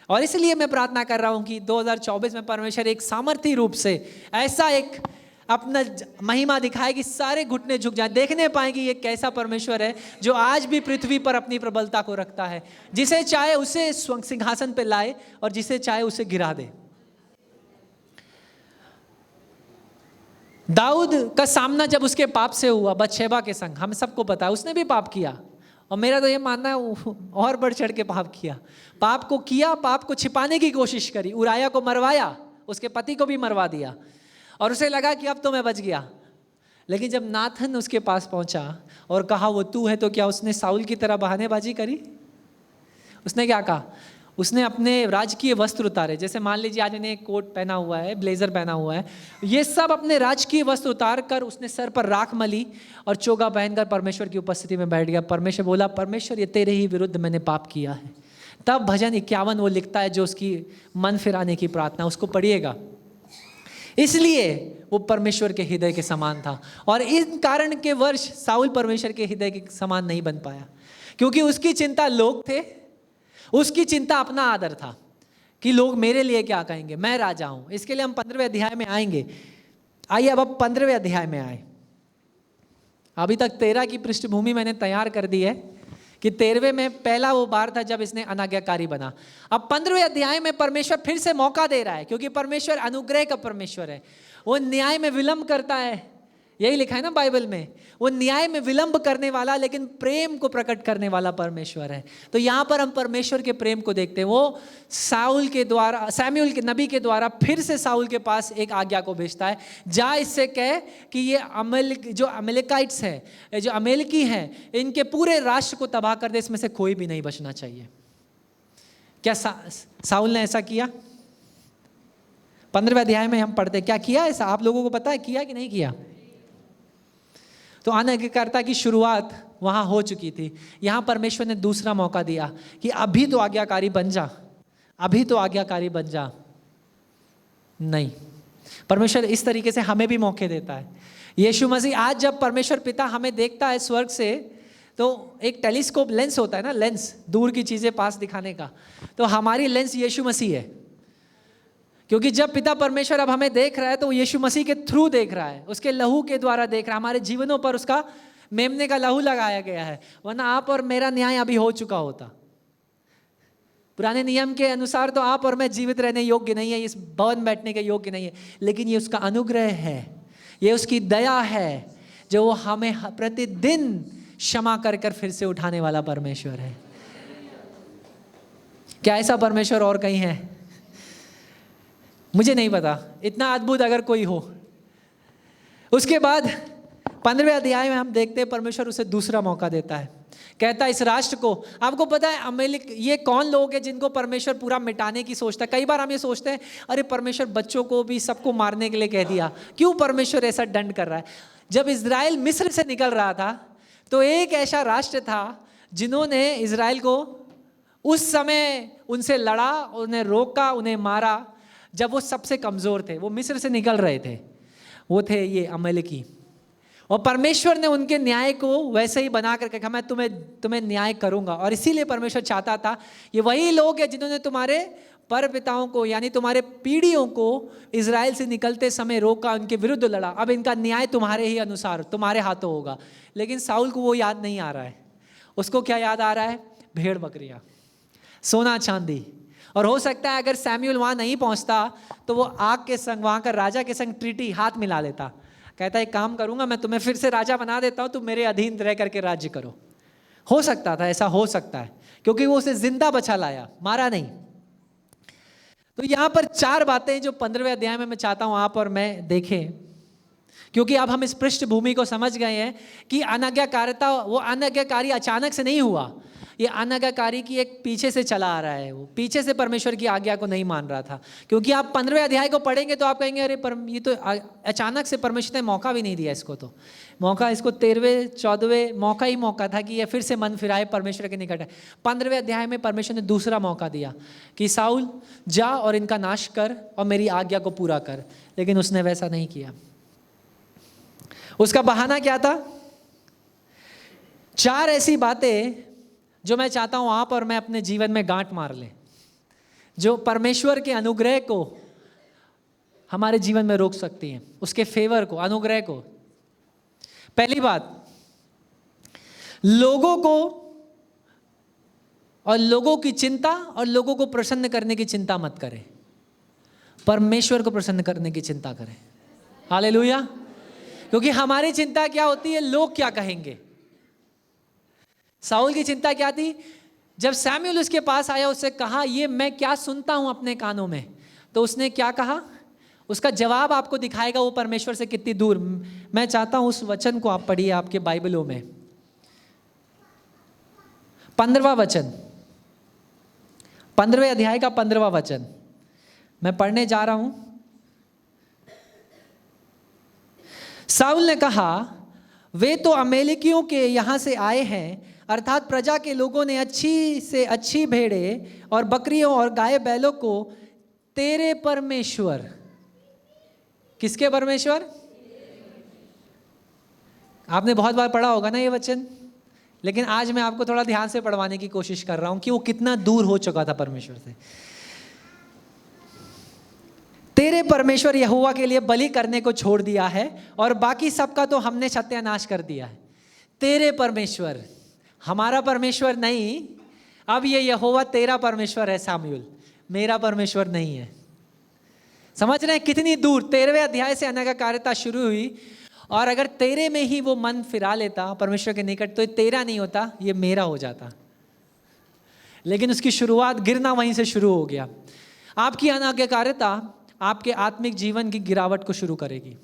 E: और इसलिए मैं प्रार्थना कर रहा हूं कि 2024 में परमेश्वर एक सामर्थी रूप से ऐसा एक अपना महिमा दिखाए कि सारे घुटने झुक जाएं, देखने पाए कि ये कैसा परमेश्वर है जो आज भी पृथ्वी पर अपनी प्रबलता को रखता है, जिसे चाहे उसे सिंहासन पे लाए और जिसे चाहे उसे गिरा दे। दाऊद का सामना जब उसके पाप से हुआ, बतशेबा के संग, हम सबको पता है उसने भी पाप किया, और मेरा तो ये मानना है और बढ़ चढ़ के पाप किया। पाप को छिपाने की कोशिश करी, उराया को मरवाया, उसके पति को भी मरवा दिया, और उसे लगा कि अब तो मैं बच गया। लेकिन जब नाथन उसके पास पहुंचा और कहा वो तू है, तो क्या उसने साउल की तरह बहानेबाजी करी? उसने क्या कहा? उसने अपने राजकीय वस्त्र उतारे। जैसे मान लीजिए आज मैंने कोट पहना हुआ है, ब्लेजर पहना हुआ है, ये सब अपने राजकीय वस्त्र उतार कर उसने सर पर राख मली और चोगा पहनकर परमेश्वर की उपस्थिति में बैठ गया। परमेश्वर बोला, परमेश्वर ये तेरे ही विरुद्ध मैंने पाप किया है। तब भजन 51 वो लिखता है जो उसकी मन फिराने की प्रार्थना, उसको पढ़िएगा। इसलिए वो परमेश्वर के हृदय के समान था, और इन कारण के वर्ष साउल परमेश्वर के हृदय के समान नहीं बन पाया, क्योंकि उसकी चिंता लोग थे, उसकी चिंता अपना आदर था कि लोग मेरे लिए क्या कहेंगे, मैं राजा हूं। इसके लिए हम 15वें अध्याय में आएंगे। आइए अब 15वें अध्याय में आए। अभी तक 13 की पृष्ठभूमि मैंने तैयार कर दी है कि 13वें में पहला वो बार था जब इसने अनाज्ञाकारी बना। अब 15वें अध्याय में परमेश्वर फिर से मौका दे रहा है, क्योंकि परमेश्वर अनुग्रह का परमेश्वर है। वो न्याय में विलंब करता है, यही लिखा है ना बाइबल में, वो न्याय में विलंब करने वाला लेकिन प्रेम को प्रकट करने वाला परमेश्वर है। तो यहाँ पर हम परमेश्वर के प्रेम को देखते हैं। वो साउल के द्वारा, सैमुअल के नबी के द्वारा फिर से साउल के पास एक आज्ञा को भेजता है, जा इससे कह कि ये जो अमेलेकाइट्स हैं, जो अमेलकी हैं, इनके पूरे राष्ट्र को तबाह कर दे, इसमें से कोई भी नहीं बचना चाहिए। क्या साउल ने ऐसा किया? 15वें अध्याय में हम पढ़ते क्या किया ऐसा? आप लोगों को पता है किया कि नहीं किया? तो अनाज्ञाकारिता की शुरुआत वहां हो चुकी थी। यहां परमेश्वर ने दूसरा मौका दिया कि अभी तो आज्ञाकारी बन जा, अभी तो आज्ञाकारी बन जा। नहीं, परमेश्वर इस तरीके से हमें भी मौके देता है। यीशु मसीह, आज जब परमेश्वर पिता हमें देखता है स्वर्ग से, तो एक टेलीस्कोप लेंस होता है ना, लेंस दूर की चीजें पास दिखाने का, तो हमारी लेंस यीशु मसीह है। क्योंकि जब पिता परमेश्वर अब हमें देख रहा है तो वो यीशु मसीह के थ्रू देख रहा है, उसके लहू के द्वारा देख रहा है। हमारे जीवनों पर उसका मेमने का लहू लगाया गया है, वरना आप और मेरा न्याय अभी हो चुका होता। पुराने नियम के अनुसार तो आप और मैं जीवित रहने योग्य नहीं है, इस भवन बैठने के योग्य नहीं है, लेकिन ये उसका अनुग्रह है, ये उसकी दया है, जो वो हमें प्रतिदिन क्षमा कर कर फिर से उठाने वाला परमेश्वर है। क्या ऐसा परमेश्वर और कहीं है? मुझे नहीं पता, इतना अद्भुत अगर कोई हो। उसके बाद 15वें अध्याय में हम देखते हैं परमेश्वर उसे दूसरा मौका देता है, कहता है इस राष्ट्र को, आपको पता है अमेलिक ये कौन लोग हैं जिनको परमेश्वर पूरा मिटाने की सोचता है। कई बार हम ये सोचते हैं अरे परमेश्वर बच्चों को भी सबको मारने के लिए कह दिया, क्यों परमेश्वर ऐसा दंड कर रहा है? जब इजराइल मिस्र से निकल रहा था तो एक ऐसा राष्ट्र था जिन्होंने इजराइल को उस समय उनसे लड़ा, उन्हें रोका, उन्हें मारा जब वो सबसे कमजोर थे, वो मिस्र से निकल रहे थे, वो थे ये अमेलेकी। और परमेश्वर ने उनके न्याय को वैसे ही बना करके कहा मैं तुम्हें न्याय करूंगा। और इसीलिए परमेश्वर चाहता था ये वही लोग हैं जिन्होंने तुम्हारे परपिताओं को यानी तुम्हारे पीढ़ियों को इजराइल से निकलते समय रोका, उनके विरुद्ध लड़ा, अब इनका न्याय तुम्हारे ही अनुसार तुम्हारे हाथों होगा। लेकिन साउल को वो याद नहीं आ रहा है। उसको क्या याद आ रहा है? भेड़ बकरियां, सोना चांदी। और हो सकता है अगर सैमुअल वहां नहीं पहुंचता तो वो आग के संग, वहां का राजा के संग ट्रीटी हाथ मिला लेता, कहता है एक काम करूंगा मैं तुम्हें फिर से राजा बना देता हूं, तुम मेरे अधीन रह करके राज्य करो। हो सकता था, ऐसा हो सकता है, क्योंकि वो उसे जिंदा बचा लाया, मारा नहीं। तो यहां पर 4 बातें जो 15वें अध्याय में मैं चाहता हूं आप और मैं देखें, क्योंकि अब हम इस पृष्ठभूमि को समझ गए हैं कि अनाज्ञाकारिता, वो अनाज्ञाकारी अचानक से नहीं हुआ, ये अनाज्ञाकारी की एक पीछे से चला आ रहा है। वो पीछे से परमेश्वर की आज्ञा को नहीं मान रहा था। क्योंकि आप 15वें अध्याय को पढ़ेंगे तो आप कहेंगे अरे ये तो अचानक से परमेश्वर ने मौका भी नहीं दिया इसको, तो मौका इसको 13वें 14वें मौका ही मौका था कि ये फिर से मन फिराए परमेश्वर के निकट है। 15वें अध्याय में परमेश्वर ने दूसरा मौका दिया कि साउल जा और इनका नाश कर और मेरी आज्ञा को पूरा कर, लेकिन उसने वैसा नहीं किया। उसका बहाना क्या था? 4 ऐसी बातें जो मैं चाहता हूं आप और मैं अपने जीवन में गांठ मार लें, जो परमेश्वर के अनुग्रह को हमारे जीवन में रोक सकती हैं, उसके फेवर को, अनुग्रह को। पहली बात, लोगों को और लोगों की चिंता और लोगों को प्रसन्न करने की चिंता मत करें, परमेश्वर को प्रसन्न करने की चिंता करें। हालेलुया। क्योंकि हमारी चिंता क्या होती है? लोग क्या कहेंगे। साउल की चिंता क्या थी? जब सैमुअल उसके पास आया, उससे कहा ये मैं क्या सुनता हूं अपने कानों में, तो उसने क्या कहा? उसका जवाब आपको दिखाएगा वो परमेश्वर से कितनी दूर। मैं चाहता हूं उस वचन को आप पढ़िए आपके बाइबलों में, 15वां वचन, 15वें अध्याय का 15वां वचन मैं पढ़ने जा रहा हूं। साउल ने कहा वे तो अमेलेकियों के यहां से आए हैं, अर्थात प्रजा के लोगों ने अच्छी से अच्छी भेड़ें और बकरियों और गाय बैलों को तेरे परमेश्वर, किसके परमेश्वर? आपने बहुत बार पढ़ा होगा ना ये वचन, लेकिन आज मैं आपको थोड़ा ध्यान से पढ़वाने की कोशिश कर रहा हूं कि वो कितना दूर हो चुका था परमेश्वर से। तेरे परमेश्वर यहोवा के लिए बलि करने को छोड़ दिया है और बाकी सबका तो हमने सत्यानाश कर दिया है। तेरे परमेश्वर, हमारा परमेश्वर नहीं, अब ये यहोवा तेरा परमेश्वर है शामूएल, मेरा परमेश्वर नहीं है। समझ रहे हैं कितनी दूर 13वें अध्याय से अनाज्ञाकारिता शुरू हुई, और अगर तेरे में ही वो मन फिरा लेता परमेश्वर के निकट, तो ये तेरा नहीं होता, ये मेरा हो जाता। लेकिन उसकी शुरुआत गिरना वहीं से शुरू हो गया। आपकी अनाज्ञाकारिता आपके आत्मिक जीवन की गिरावट को शुरू करेगी।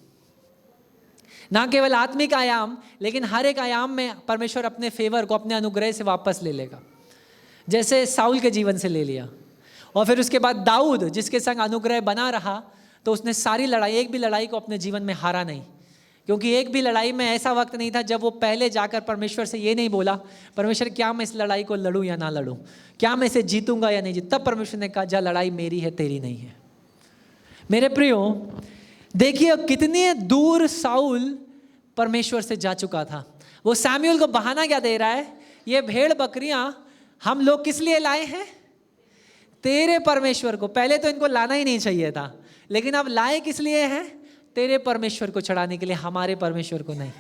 E: ना केवल आत्मिक आयाम, लेकिन हर एक आयाम में परमेश्वर अपने फेवर को, अपने अनुग्रह से वापस ले लेगा। जैसे साउल के जीवन से ले लिया, और फिर उसके बाद दाऊद जिसके संग अनुग्रह बना रहा, तो उसने सारी लड़ाई, एक भी लड़ाई को अपने जीवन में हारा नहीं। क्योंकि एक भी लड़ाई में ऐसा वक्त नहीं था जब वो पहले जाकर परमेश्वर से ये नहीं बोला, परमेश्वर क्या मैं इस लड़ाई को लड़ूं या ना लड़ूं, क्या मैं इसे जीतूंगा या नहीं जीत। तब परमेश्वर ने कहा जा, लड़ाई मेरी है, तेरी नहीं है। मेरे प्रियो, देखिए कितने दूर साउल परमेश्वर से जा चुका था। वो शामूएल को बहाना क्या दे रहा है, ये भेड़ बकरियां हम लोग किस लिए लाए हैं, तेरे परमेश्वर को। पहले तो इनको लाना ही नहीं चाहिए था, लेकिन अब लाए किस लिए हैं, तेरे परमेश्वर को चढ़ाने के लिए, हमारे परमेश्वर को नहीं।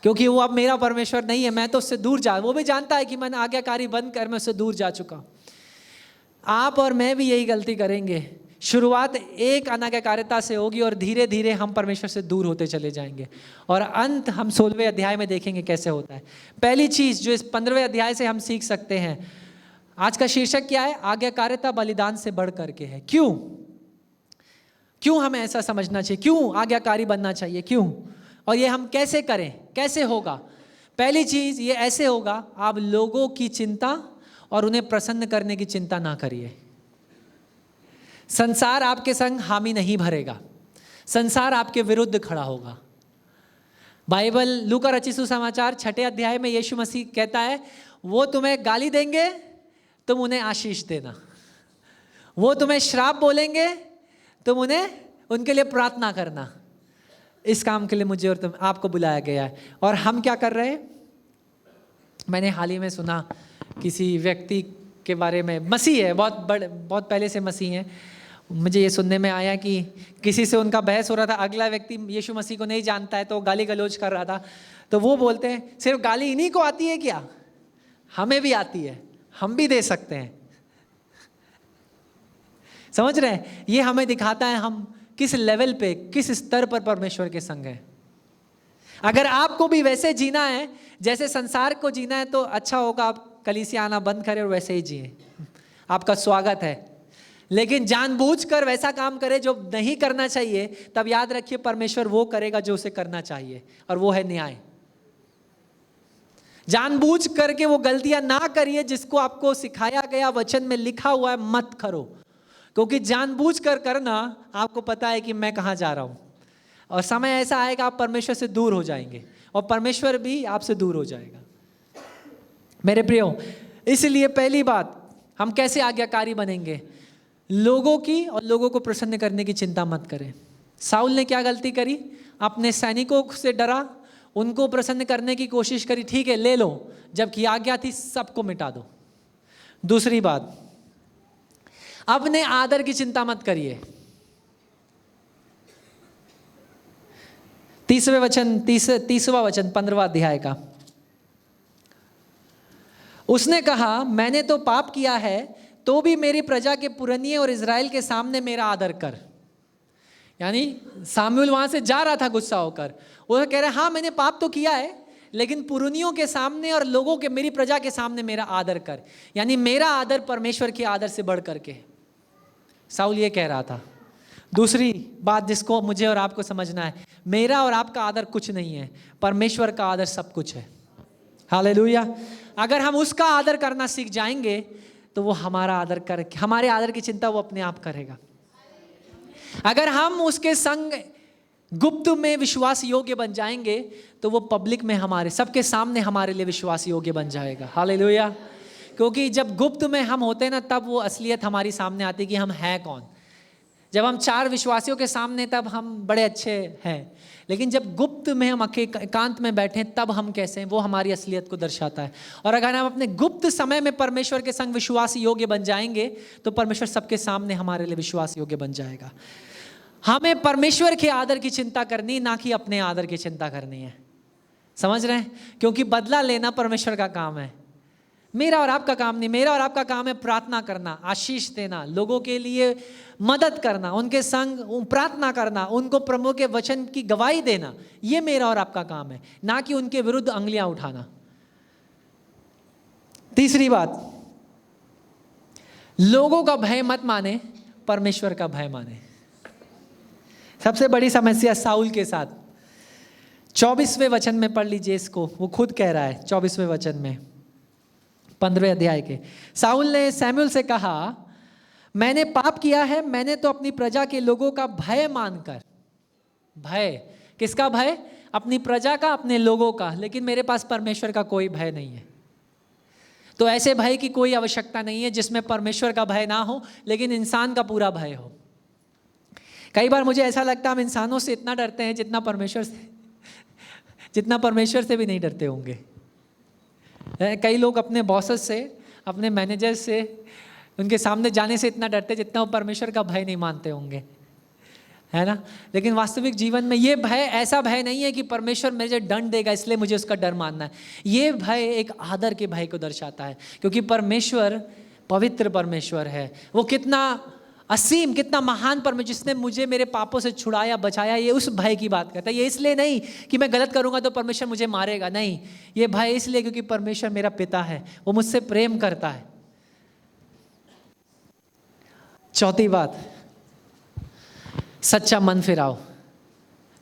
E: क्योंकि वो अब मेरा परमेश्वर नहीं है, मैं तो उससे दूर जा, वो भी जानता है कि मैंने आज्ञाकारी बंद कर मैं उससे दूर जा चुका। आप और मैं भी यही गलती करेंगे। शुरुआत एक अनाज्ञाकारिता से होगी और धीरे धीरे हम परमेश्वर से दूर होते चले जाएंगे, और अंत हम 16वें अध्याय में देखेंगे कैसे होता है। पहली चीज जो इस 15वें अध्याय से हम सीख सकते हैं, आज का शीर्षक क्या है, आज्ञाकारिता बलिदान से बढ़ करके है। क्यों हमें ऐसा समझना चाहिए, क्यों आज्ञाकारी बनना चाहिए, क्यों, और ये हम कैसे करें, कैसे होगा। पहली चीज ये ऐसे होगा, आप लोगों की चिंता और उन्हें प्रसन्न करने की चिंता ना करिए। संसार आपके संग हामी नहीं भरेगा, संसार आपके विरुद्ध खड़ा होगा। बाइबल लूका रचित सुसमाचार 6 अध्याय में यीशु मसीह कहता है, वो तुम्हें गाली देंगे तुम उन्हें आशीष देना, वो तुम्हें श्राप बोलेंगे तुम उन्हें, उनके लिए प्रार्थना करना। इस काम के लिए मुझे और तुम आपको बुलाया गया है। और हम क्या कर रहे हैं, मैंने हाल ही में सुना किसी व्यक्ति के बारे में, मसीह है, बहुत पहले से मसीह हैं, मुझे ये सुनने में आया कि किसी से उनका बहस हो रहा था, अगला व्यक्ति यीशु मसीह को नहीं जानता है तो गाली गलौज कर रहा था, तो वो बोलते हैं सिर्फ गाली इन्हीं को आती है क्या, हमें भी आती है, हम भी दे सकते हैं। समझ रहे हैं, ये हमें दिखाता है हम किस लेवल पे, किस स्तर पर परमेश्वर के संग हैं। अगर आपको भी वैसे जीना है जैसे संसार को जीना है, तो अच्छा होगा आप कलीसिया आना बंद करें और वैसे ही जिए, आपका स्वागत है। लेकिन जानबूझकर वैसा काम करे जो नहीं करना चाहिए, तब याद रखिए परमेश्वर वो करेगा जो उसे करना चाहिए, और वो है न्याय। जानबूझ करके वो गलतियां ना करिए जिसको आपको सिखाया गया, वचन में लिखा हुआ है मत करो, क्योंकि जानबूझ कर करना आपको पता है कि मैं कहां जा रहा हूं, और समय ऐसा आएगा आप परमेश्वर से दूर हो जाएंगे और परमेश्वर भी आपसे दूर हो जाएगा। मेरे प्रियो, इसलिए पहली बात, हम कैसे आज्ञाकारी बनेंगे, लोगों की और लोगों को प्रसन्न करने की चिंता मत करें। साउल ने क्या गलती करी, अपने सैनिकों से डरा, उनको प्रसन्न करने की कोशिश करी, ठीक है ले लो, जबकि आज्ञा थी सबको मिटा दो। दूसरी बात, अपने आदर की चिंता मत करिए। 30वां वचन 15वां अध्याय का, उसने कहा मैंने तो पाप किया है, तो भी मेरी प्रजा के पुरनिये और इज़राइल के सामने मेरा आदर कर। यानी शामूएल वहां से जा रहा था गुस्सा होकर, वो कह रहा है हाँ मैंने पाप तो किया है, लेकिन पुरनियों के सामने और लोगों के, मेरी प्रजा के सामने मेरा आदर कर। यानी मेरा आदर परमेश्वर के आदर से बढ़ करके, साउल ये कह रहा था। दूसरी बात जिसको मुझे और आपको समझना है, मेरा और आपका आदर कुछ नहीं है, परमेश्वर का आदर सब कुछ है। हालेलुया। अगर हम उसका आदर करना सीख जाएंगे तो वो हमारा आदर कर, हमारे आदर की चिंता वो अपने आप करेगा। अगर हम उसके संग गुप्त में विश्वास योग्य बन जाएंगे तो वो पब्लिक में हमारे, सबके सामने हमारे लिए विश्वास योग्य बन जाएगा। हालेलुया। क्योंकि जब गुप्त में हम होते हैं ना, तब वो असलियत हमारी सामने आती है कि हम हैं कौन। जब हम 4 विश्वासियों के सामने तब हम बड़े अच्छे हैं, लेकिन जब गुप्त में हम एकांत में बैठे तब हम कैसे हैं, वो हमारी असलियत को दर्शाता है। और अगर हम अपने गुप्त समय में परमेश्वर के संग विश्वास योग्य बन जाएंगे तो परमेश्वर सबके सामने हमारे लिए विश्वास योग्य बन जाएगा। हमें परमेश्वर के आदर की चिंता करनी, ना कि अपने आदर की चिंता करनी है। समझ रहे हैं? क्योंकि बदला लेना परमेश्वर का काम है, मेरा और आपका काम नहीं। मेरा और आपका काम है प्रार्थना करना, आशीष देना, लोगों के लिए मदद करना, उनके संग प्रार्थना करना, उनको प्रभु के वचन की गवाही देना। ये मेरा और आपका काम है, ना कि उनके विरुद्ध अंगुलियां उठाना। तीसरी बात, लोगों का भय मत माने, परमेश्वर का भय माने। सबसे बड़ी समस्या साउल के साथ, 24वें वचन में पढ़ लीजिए इसको, वो खुद कह रहा है 24वें वचन में 15वें अध्याय के। साउल ने शमूएल से कहा, मैंने पाप किया है, मैंने तो अपनी प्रजा के लोगों का भय मानकर, भय किसका भय? अपनी प्रजा का, अपने लोगों का, लेकिन मेरे पास परमेश्वर का कोई भय नहीं है। तो ऐसे भय की कोई आवश्यकता नहीं है जिसमें परमेश्वर का भय ना हो, लेकिन इंसान का पूरा भय हो। कई बार मुझे ऐसा लगता है हम इंसानों से इतना डरते हैं जितना परमेश्वर से भी नहीं डरते होंगे। कई लोग अपने बॉसेस से, अपने मैनेजर से, उनके सामने जाने से इतना डरते जितना वो परमेश्वर का भय नहीं मानते होंगे, है ना? लेकिन वास्तविक जीवन में ये भय ऐसा भय नहीं है कि परमेश्वर मुझे दंड देगा इसलिए मुझे उसका डर मानना है। ये भय एक आदर के भय को दर्शाता है, क्योंकि परमेश्वर पवित्र परमेश्वर है। वो कितना असीम, कितना महान परमेश्वर, जिसने मुझे मेरे पापों से छुड़ाया, बचाया, ये उस भय की बात करता है। ये इसलिए नहीं कि मैं गलत करूंगा तो परमेश्वर मुझे मारेगा, नहीं। ये भय इसलिए क्योंकि परमेश्वर मेरा पिता है, वो मुझसे प्रेम करता है। चौथी बात, सच्चा मन फिराओ,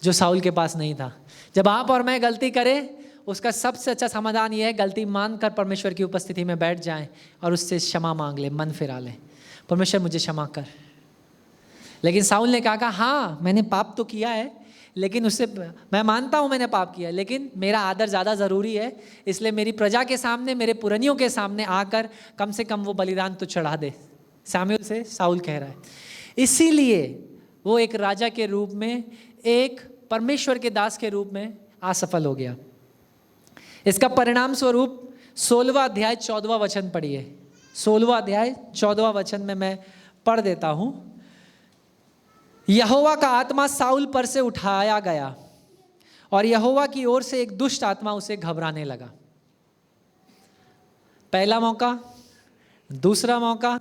E: जो साउल के पास नहीं था। जब आप और मैं गलती करें, उसका सबसे अच्छा समाधान यह है, गलती मानकर परमेश्वर की उपस्थिति में बैठ जाएं और उससे क्षमा मांग ले, मन फिरा लें, परमेश्वर मुझे क्षमा कर। लेकिन साउल ने कहा हाँ मैंने पाप तो किया है, लेकिन उससे मैं मानता हूँ मैंने पाप किया है, लेकिन मेरा आदर ज़्यादा ज़रूरी है, इसलिए मेरी प्रजा के सामने, मेरे पुरनियों के सामने आकर कम से कम वो बलिदान तो चढ़ा दे। शमूएल से साउल कह रहा है। इसीलिए वो एक राजा के रूप में, एक परमेश्वर के दास के रूप में असफल हो गया। इसका परिणाम स्वरूप 16वां अध्याय 14वां वचन पढ़िए। 16वां अध्याय 14वां वचन में मैं पढ़ देता हूं। यहोवा का आत्मा साउल पर से उठाया गया और यहोवा की ओर से एक दुष्ट आत्मा उसे घबराने लगा। पहला मौका, दूसरा मौका,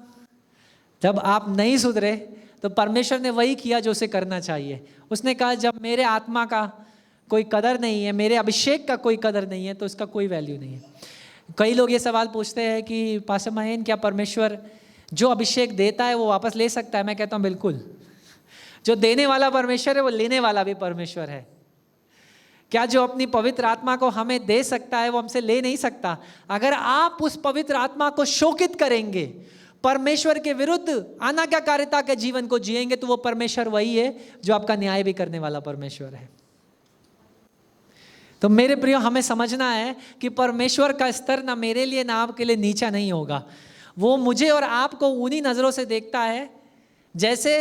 E: जब आप नहीं सुधरे तो परमेश्वर ने वही किया जो उसे करना चाहिए। उसने कहा जब मेरे आत्मा का कोई कदर नहीं है, मेरे अभिषेक का कोई कदर नहीं है, तो इसका कोई वैल्यू नहीं है। कई लोग ये सवाल पूछते हैं कि पास्टर महेन, क्या परमेश्वर जो अभिषेक देता है वो वापस ले सकता है? मैं कहता हूँ बिल्कुल। जो देने वाला परमेश्वर है वो लेने वाला भी परमेश्वर है। क्या जो अपनी पवित्र आत्मा को हमें दे सकता है वो हमसे ले नहीं सकता? अगर आप उस पवित्र आत्मा को शोकित करेंगे, परमेश्वर के विरुद्ध अनाज्ञाकारिता के जीवन को जिएंगे, तो वो परमेश्वर वही है जो आपका न्याय भी करने वाला परमेश्वर है। तो मेरे प्रियो, हमें समझना है कि परमेश्वर का स्तर ना मेरे लिए ना आपके लिए नीचा नहीं होगा। वो मुझे और आपको उन्हीं नज़रों से देखता है जैसे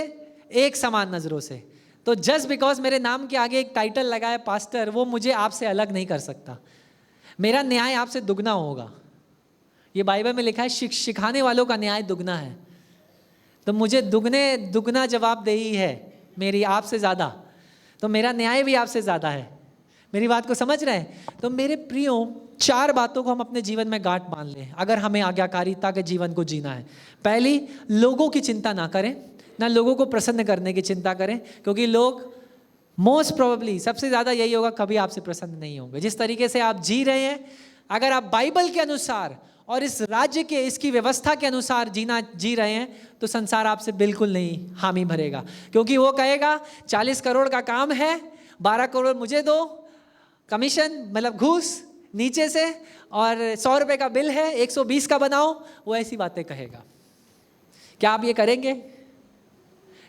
E: एक समान नज़रों से। तो जस्ट बिकॉज मेरे नाम के आगे एक टाइटल लगा है पास्टर, वो मुझे आपसे अलग नहीं कर सकता। मेरा न्याय आपसे दुगना होगा। ये बाइबल में लिखा है सिखाने वालों का न्याय दुगना है। तो मुझे दुगना जवाबदेही है मेरी आपसे ज़्यादा, तो मेरा न्याय भी आपसे ज़्यादा है। मेरी बात को समझ रहे हैं? तो मेरे प्रियो, 4 बातों को हम अपने जीवन में गांठ बांध लें अगर हमें आज्ञाकारिता के जीवन को जीना है। पहली, लोगों की चिंता ना करें, ना लोगों को प्रसन्न करने की चिंता करें, क्योंकि लोग मोस्ट प्रोबेबली, सबसे ज़्यादा यही होगा, कभी आपसे प्रसन्न नहीं होंगे। जिस तरीके से आप जी रहे हैं, अगर आप बाइबल के अनुसार और इस राज्य के, इसकी व्यवस्था के अनुसार जी रहे हैं, तो संसार आपसे बिल्कुल नहीं हामी भरेगा। क्योंकि वो कहेगा 40 करोड़ का काम है, 12 करोड़ मुझे दो, कमीशन मतलब घूस नीचे से, और 100 रुपये का बिल है 120 का बनाओ, वो ऐसी बातें कहेगा। क्या आप ये करेंगे?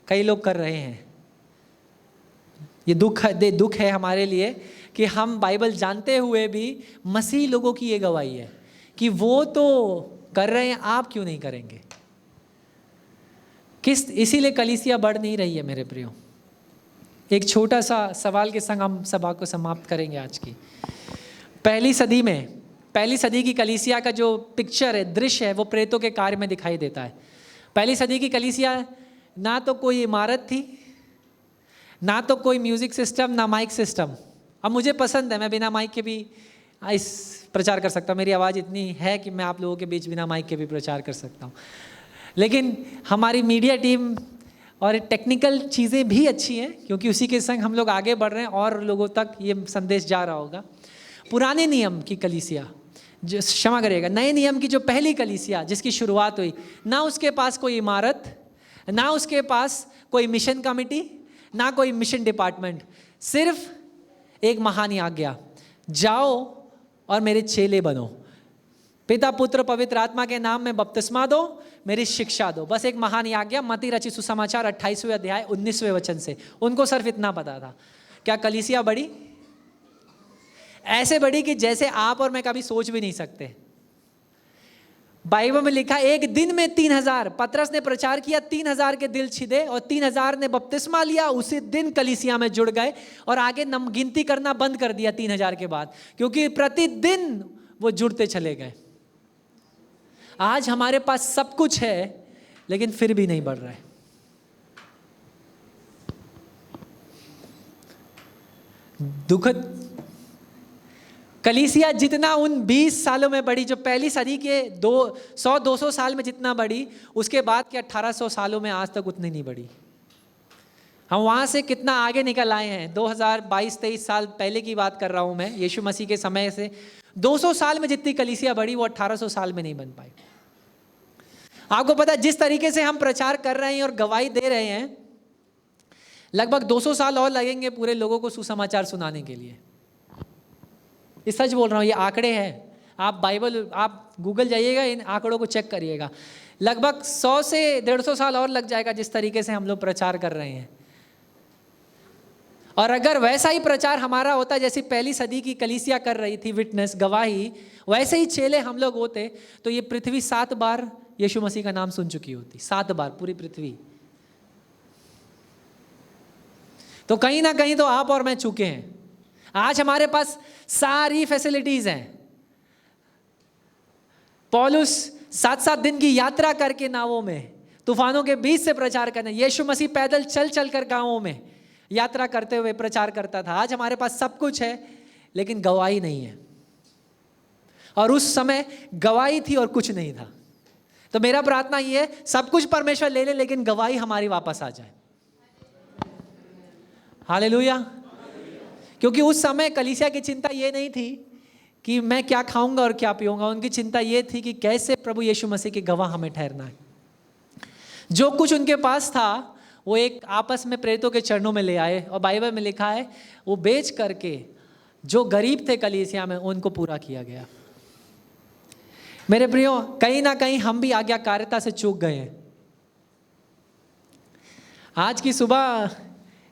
E: कई लोग कर रहे हैं। ये दुख है हमारे लिए कि हम बाइबल जानते हुए भी मसीह लोगों की ये गवाही है कि वो तो कर रहे हैं, आप क्यों नहीं करेंगे? इसीलिए कलीसिया बढ़ नहीं रही है मेरे प्रियो। एक छोटा सा सवाल के संग हम सभा को समाप्त करेंगे आज की। पहली सदी की कलीसिया का जो पिक्चर है, दृश्य है, वो प्रेतों के कार्य में दिखाई देता है। पहली सदी की कलीसिया ना तो कोई इमारत थी, ना तो कोई म्यूजिक सिस्टम, ना माइक सिस्टम, अब मुझे पसंद है, मैं बिना माइक के भी इस प्रचार कर सकता हूँ, मेरी आवाज़ इतनी है कि मैं आप लोगों के बीच बिना माइक के भी प्रचार कर सकता हूँ। लेकिन हमारी मीडिया टीम और टेक्निकल चीज़ें भी अच्छी हैं, क्योंकि उसी के संग हम लोग आगे बढ़ रहे हैं और लोगों तक ये संदेश जा रहा होगा। पुराने नियम की कलीसिया, जो क्षमा करिएगा, नए नियम की जो पहली कलीसिया जिसकी शुरुआत हुई, ना उसके पास कोई इमारत, ना उसके पास कोई मिशन कमेटी, ना कोई मिशन डिपार्टमेंट, सिर्फ एक महान आज्ञा, जाओ और मेरे चेले बनो, पिता पुत्र पवित्र आत्मा के नाम में बपतिस्मा दो, मेरी शिक्षा दो। बस एक महान आज्ञा, मत्ती रचित सुसमाचार 28वें अध्याय 19वें वचन से। उनको सिर्फ इतना पता था। क्या कलीसिया बड़ी? ऐसे बड़ी कि जैसे आप और मैं कभी सोच भी नहीं सकते। बाइबल में लिखा एक दिन में 3000, पतरस ने प्रचार किया, 3000 के दिल छिदे और 3000 ने बपतिस्मा लिया, उसी दिन कलीसिया में जुड़ गए और आगे गिनती करना बंद कर दिया 3000 के बाद, क्योंकि प्रतिदिन वो जुड़ते चले गए। आज हमारे पास सब कुछ है लेकिन फिर भी नहीं बढ़ रहा है। दुखद, कलीसिया जितना उन 20 सालों में बढ़ी, जो पहली सदी के 100-200 साल में जितना बढ़ी, उसके बाद के 1800 सालों में आज तक उतनी नहीं बढ़ी। हम वहाँ से कितना आगे निकल आए हैं। 2022-23 साल पहले की बात कर रहा हूँ मैं, यीशु मसीह के समय से 200 साल में जितनी कलीसिया बढ़ी वो 1800 साल में नहीं बन पाई। आपको पता है जिस तरीके से हम प्रचार कर रहे हैं और गवाही दे रहे हैं, लगभग 200 साल और लगेंगे पूरे लोगों को सुसमाचार सुनाने के लिए। ये सच बोल रहा हूँ, ये आंकड़े हैं। आप बाइबल, आप गूगल जाइएगा, इन आंकड़ों को चेक करिएगा। लगभग 100 से 150 साल और लग जाएगा जिस तरीके से हम लोग प्रचार कर रहे हैं। और अगर वैसा ही प्रचार हमारा होता जैसी पहली सदी की कलीसिया कर रही थी, विटनेस, गवाही, वैसे ही चेले हम लोग होते, तो ये पृथ्वी 7 बार यीशु मसीह का नाम सुन चुकी होती। 7 बार पूरी पृथ्वी। तो कहीं ना कहीं तो आप और मैं चुके हैं। आज हमारे पास सारी फैसिलिटीज हैं। पौलुस 7-7 दिन की यात्रा करके नावों में तूफानों के बीच से प्रचार करने, यीशु मसीह पैदल चल चल कर गांवों में यात्रा करते हुए प्रचार करता था। आज हमारे पास सब कुछ है लेकिन गवाही नहीं है। और उस समय गवाही थी और कुछ नहीं था। तो मेरा प्रार्थना ये है, सब कुछ परमेश्वर ले ले लेकिन गवाही हमारी वापस आ जाए। हालेलुया। क्योंकि उस समय कलीसिया की चिंता ये नहीं थी कि मैं क्या खाऊंगा और क्या पीऊंगा। उनकी चिंता ये थी कि कैसे प्रभु यीशु मसीह के गवाह हमें ठहरना है। जो कुछ उनके पास था वो एक आपस में प्रेरितों के चरणों में ले आए, और बाइबल में लिखा है वो बेच करके जो गरीब थे कलीसिया में उनको पूरा किया गया। मेरे प्रियो, कहीं ना कहीं हम भी आज्ञाकारिता से चूक गए हैं। आज की सुबह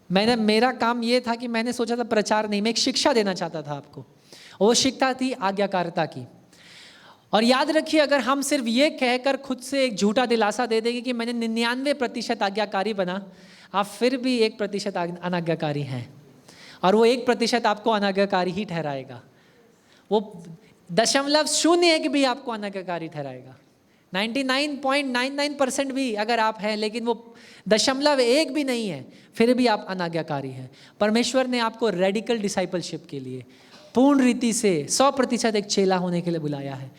E: मेरा काम ये था कि मैंने सोचा था प्रचार नहीं, मैं एक शिक्षा देना चाहता था आपको। वो शिक्षा थी आज्ञाकारिता की। और याद रखिए, अगर हम सिर्फ ये कहकर खुद से एक झूठा दिलासा दे देंगे कि मैंने 99% आज्ञाकारी बना, आप फिर भी 1% अनाज्ञाकारी हैं। और वो 1% आपको अनाज्ञाकारी ही ठहराएगा। वो 0.01 भी आपको अनाज्ञाकारी ठहराएगा। 99.99% भी अगर आप हैं, लेकिन वो 0.1 भी नहीं है, फिर भी आप अनाज्ञाकारी हैं। परमेश्वर ने आपको रेडिकल डिसाइपलशिप के लिए पूर्ण रीति से 100% एक चेला होने के लिए बुलाया है।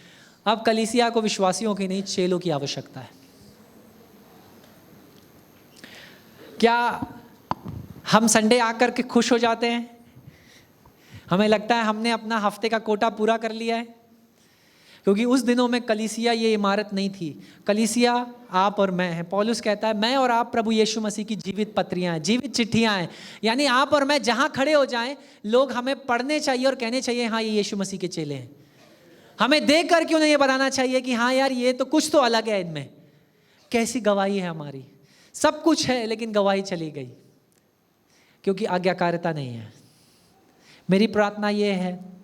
E: अब कलीसिया को विश्वासियों की नहीं, चेलों की आवश्यकता है। क्या हम संडे आकर के खुश हो जाते हैं? हमें लगता है हमने अपना हफ्ते का कोटा पूरा कर लिया है। क्योंकि उस दिनों में कलीसिया ये इमारत नहीं थी। कलीसिया आप और मैं है। पौलुस कहता है मैं और आप प्रभु यीशु मसीह की जीवित पत्रियां हैं, जीवित चिट्ठियां हैं। यानी आप और मैं जहां खड़े हो जाएं, लोग हमें पढ़ने चाहिए और कहने चाहिए हाँ ये यीशु मसीह के चेले हैं। हमें देख कर क्यों नहीं ये बताना चाहिए कि हाँ यार ये तो कुछ तो अलग है इनमें। कैसी गवाही है हमारी। सब कुछ है लेकिन गवाही चली गई क्योंकि आज्ञाकारिता नहीं है। मेरी प्रार्थना ये है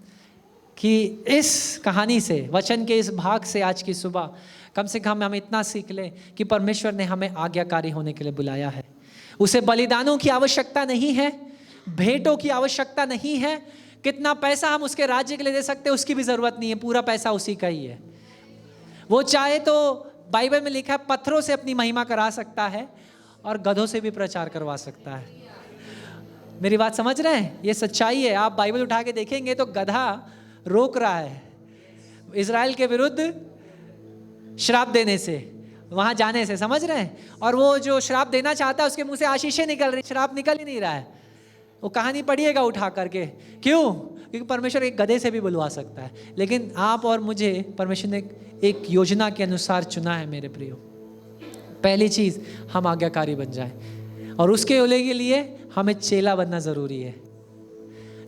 E: कि इस कहानी से, वचन के इस भाग से आज की सुबह कम से कम हम इतना सीख लें कि परमेश्वर ने हमें आज्ञाकारी होने के लिए बुलाया है। उसे बलिदानों की आवश्यकता नहीं है, भेंटों की आवश्यकता नहीं है, कितना पैसा हम उसके राज्य के लिए दे सकते हैं उसकी भी ज़रूरत नहीं है। पूरा पैसा उसी का ही है। वो चाहे तो बाइबल में लिखा है पत्थरों से अपनी महिमा करा सकता है और गधों से भी प्रचार करवा सकता है। मेरी बात समझ रहे हैं? ये सच्चाई है। आप बाइबल उठा के देखेंगे तो गधा रोक रहा है इजराइल के विरुद्ध श्राप देने से, वहां जाने से, समझ रहे हैं? और वो जो श्राप देना चाहता है उसके मुंह से आशीषें निकल रही, श्राप निकल ही नहीं रहा है। वो कहानी पढ़िएगा उठा करके। क्यों? क्योंकि परमेश्वर एक गधे से भी बुलवा सकता है, लेकिन आप और मुझे परमेश्वर ने एक योजना के अनुसार चुना है मेरे प्रियो। पहली चीज, हम आज्ञाकारी बन जाएं, और उसके लिए हमें चेला बनना जरूरी है।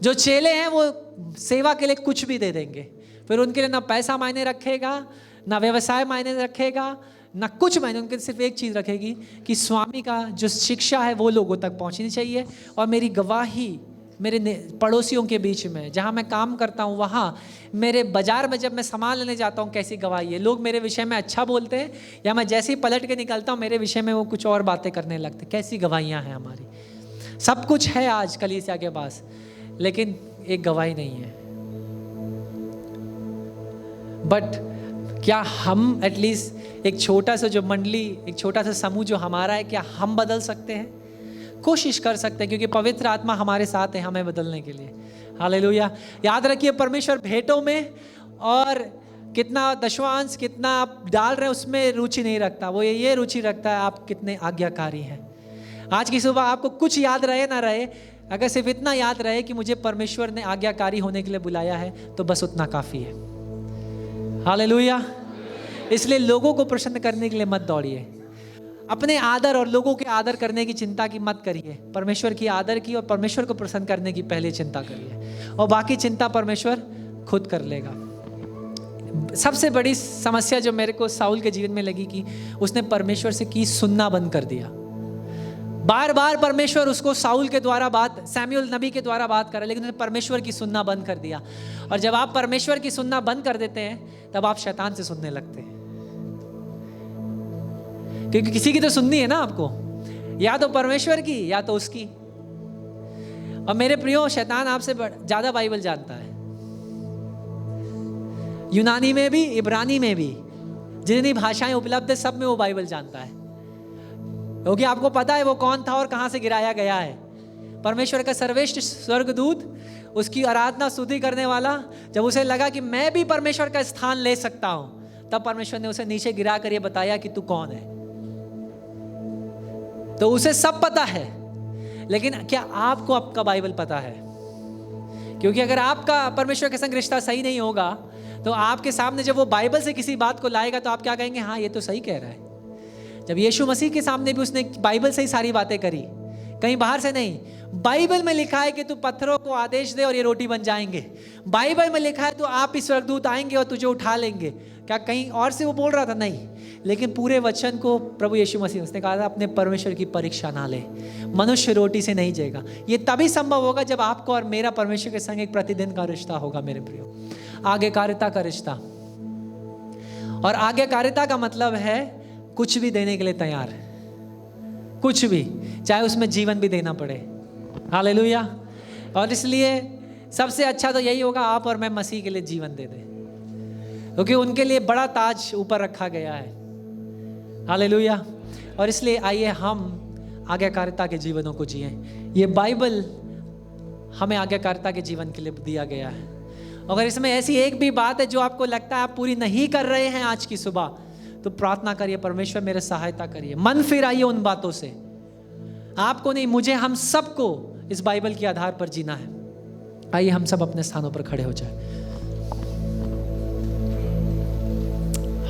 E: जो चेले हैं वो सेवा के लिए कुछ भी दे देंगे, फिर उनके लिए ना पैसा मायने रखेगा, ना व्यवसाय मायने रखेगा, ना कुछ मायने। उनके सिर्फ एक चीज़ रखेगी कि स्वामी का जो शिक्षा है वो लोगों तक पहुंचनी चाहिए, और मेरी गवाही मेरे पड़ोसियों के बीच में, जहाँ मैं काम करता हूँ वहाँ, मेरे बाजार में जब मैं सामान लेने जाता हूँ, कैसी गवाही है। लोग मेरे विषय में अच्छा बोलते हैं, या मैं जैसे ही पलट के निकलता हूँ मेरे विषय में वो कुछ और बातें करने लगते हैं। कैसी गवाहियाँ हैं हमारी। सब कुछ है आज कलीसिया के पास, लेकिन एक गवाही नहीं है। बट क्या हम एटलीस्ट एक छोटा सा जो मंडली, एक छोटा सा समूह जो हमारा है, क्या हम बदल सकते हैं? कोशिश कर सकते हैं, क्योंकि पवित्र आत्मा हमारे साथ है हमें बदलने के लिए। हालेलुया। याद रखिए, परमेश्वर भेंटों में और कितना दशवांश कितना आप डाल रहे हैं उसमें रुचि नहीं रखता। वो ये रुचि रखता है आप कितने आज्ञाकारी हैं। आज की सुबह आपको कुछ याद रहे ना रहे, अगर सिर्फ इतना याद रहे कि मुझे परमेश्वर ने आज्ञाकारी होने के लिए बुलाया है, तो बस उतना काफ़ी है। हालेलुया। इसलिए लोगों को प्रसन्न करने के लिए मत दौड़िए। अपने आदर और लोगों के आदर करने की चिंता की मत करिए। परमेश्वर की आदर की और परमेश्वर को प्रसन्न करने की पहले चिंता करिए, और बाकी चिंता परमेश्वर खुद कर लेगा। सबसे बड़ी समस्या जो मेरे को साउल के जीवन में लगी कि उसने परमेश्वर से की सुनना बंद कर दिया। बार बार परमेश्वर उसको साउल के द्वारा सैमुएल नबी के द्वारा बात कर रहा है, लेकिन उसने परमेश्वर की सुनना बंद कर दिया। और जब आप परमेश्वर की सुनना बंद कर देते हैं, तब आप शैतान से सुनने लगते हैं, क्योंकि किसी की तो सुननी है ना आपको, या तो परमेश्वर की या तो उसकी। और मेरे प्रियो, शैतान आपसे ज्यादा बाइबल जानता है। यूनानी में भी, इब्रानी में भी, जितनी भाषाएं उपलब्ध है सब में वो बाइबल जानता है, क्योंकि आपको पता है वो कौन था और कहां से गिराया गया है। परमेश्वर का सर्वश्रेष्ठ स्वर्गदूत, उसकी आराधना स्तुति करने वाला, जब उसे लगा कि मैं भी परमेश्वर का स्थान ले सकता हूं, तब परमेश्वर ने उसे नीचे गिरा कर ये बताया कि तू कौन है। तो उसे सब पता है, लेकिन क्या आपको आपका बाइबल पता है? क्योंकि अगर आपका परमेश्वर के संग रिश्ता सही नहीं होगा, तो आपके सामने जब वो बाइबल से किसी बात को लाएगा, तो आप क्या कहेंगे? हाँ, ये तो सही कह रहा है। जब यीशु मसीह के सामने भी उसने बाइबल से ही सारी बातें करी, कहीं बाहर से नहीं। बाइबल में लिखा है कि तू पत्थरों को आदेश दे और ये रोटी बन जाएंगे। बाइबल में लिखा है तो आप ही स्वर्गदूत आएंगे और तुझे उठा लेंगे। क्या कहीं और से वो बोल रहा था? नहीं, लेकिन पूरे वचन को प्रभु यीशु मसीह, उसने कहा था अपने परमेश्वर की परीक्षा ना ले, मनुष्य रोटी से नहीं जिएगा। ये तभी संभव होगा जब आपको और मेरा परमेश्वर के संग एक प्रतिदिन का रिश्ता होगा मेरे प्रियो, आज्ञाकारिता का रिश्ता। और आज्ञाकारिता का मतलब है कुछ भी देने के लिए तैयार, कुछ भी, चाहे उसमें जीवन भी देना पड़े। हालेलुया। और इसलिए सबसे अच्छा तो यही होगा आप और मैं मसीह के लिए जीवन दे दें, क्योंकि उनके लिए बड़ा ताज ऊपर रखा गया है। हालेलुया। और इसलिए आइए हम आज्ञाकारिता के जीवनों को जिएं। ये बाइबल हमें आज्ञाकारिता के जीवन के लिए दिया गया है। अगर इसमें ऐसी एक भी बात है जो आपको लगता है आप पूरी नहीं कर रहे हैं आज की सुबह, तो प्रार्थना करिए, परमेश्वर मेरे सहायता करिए। मन फिराइए उन बातों से। आपको नहीं, मुझे, हम सबको इस बाइबल के आधार पर जीना है। आइए हम सब अपने स्थानों पर खड़े हो जाए।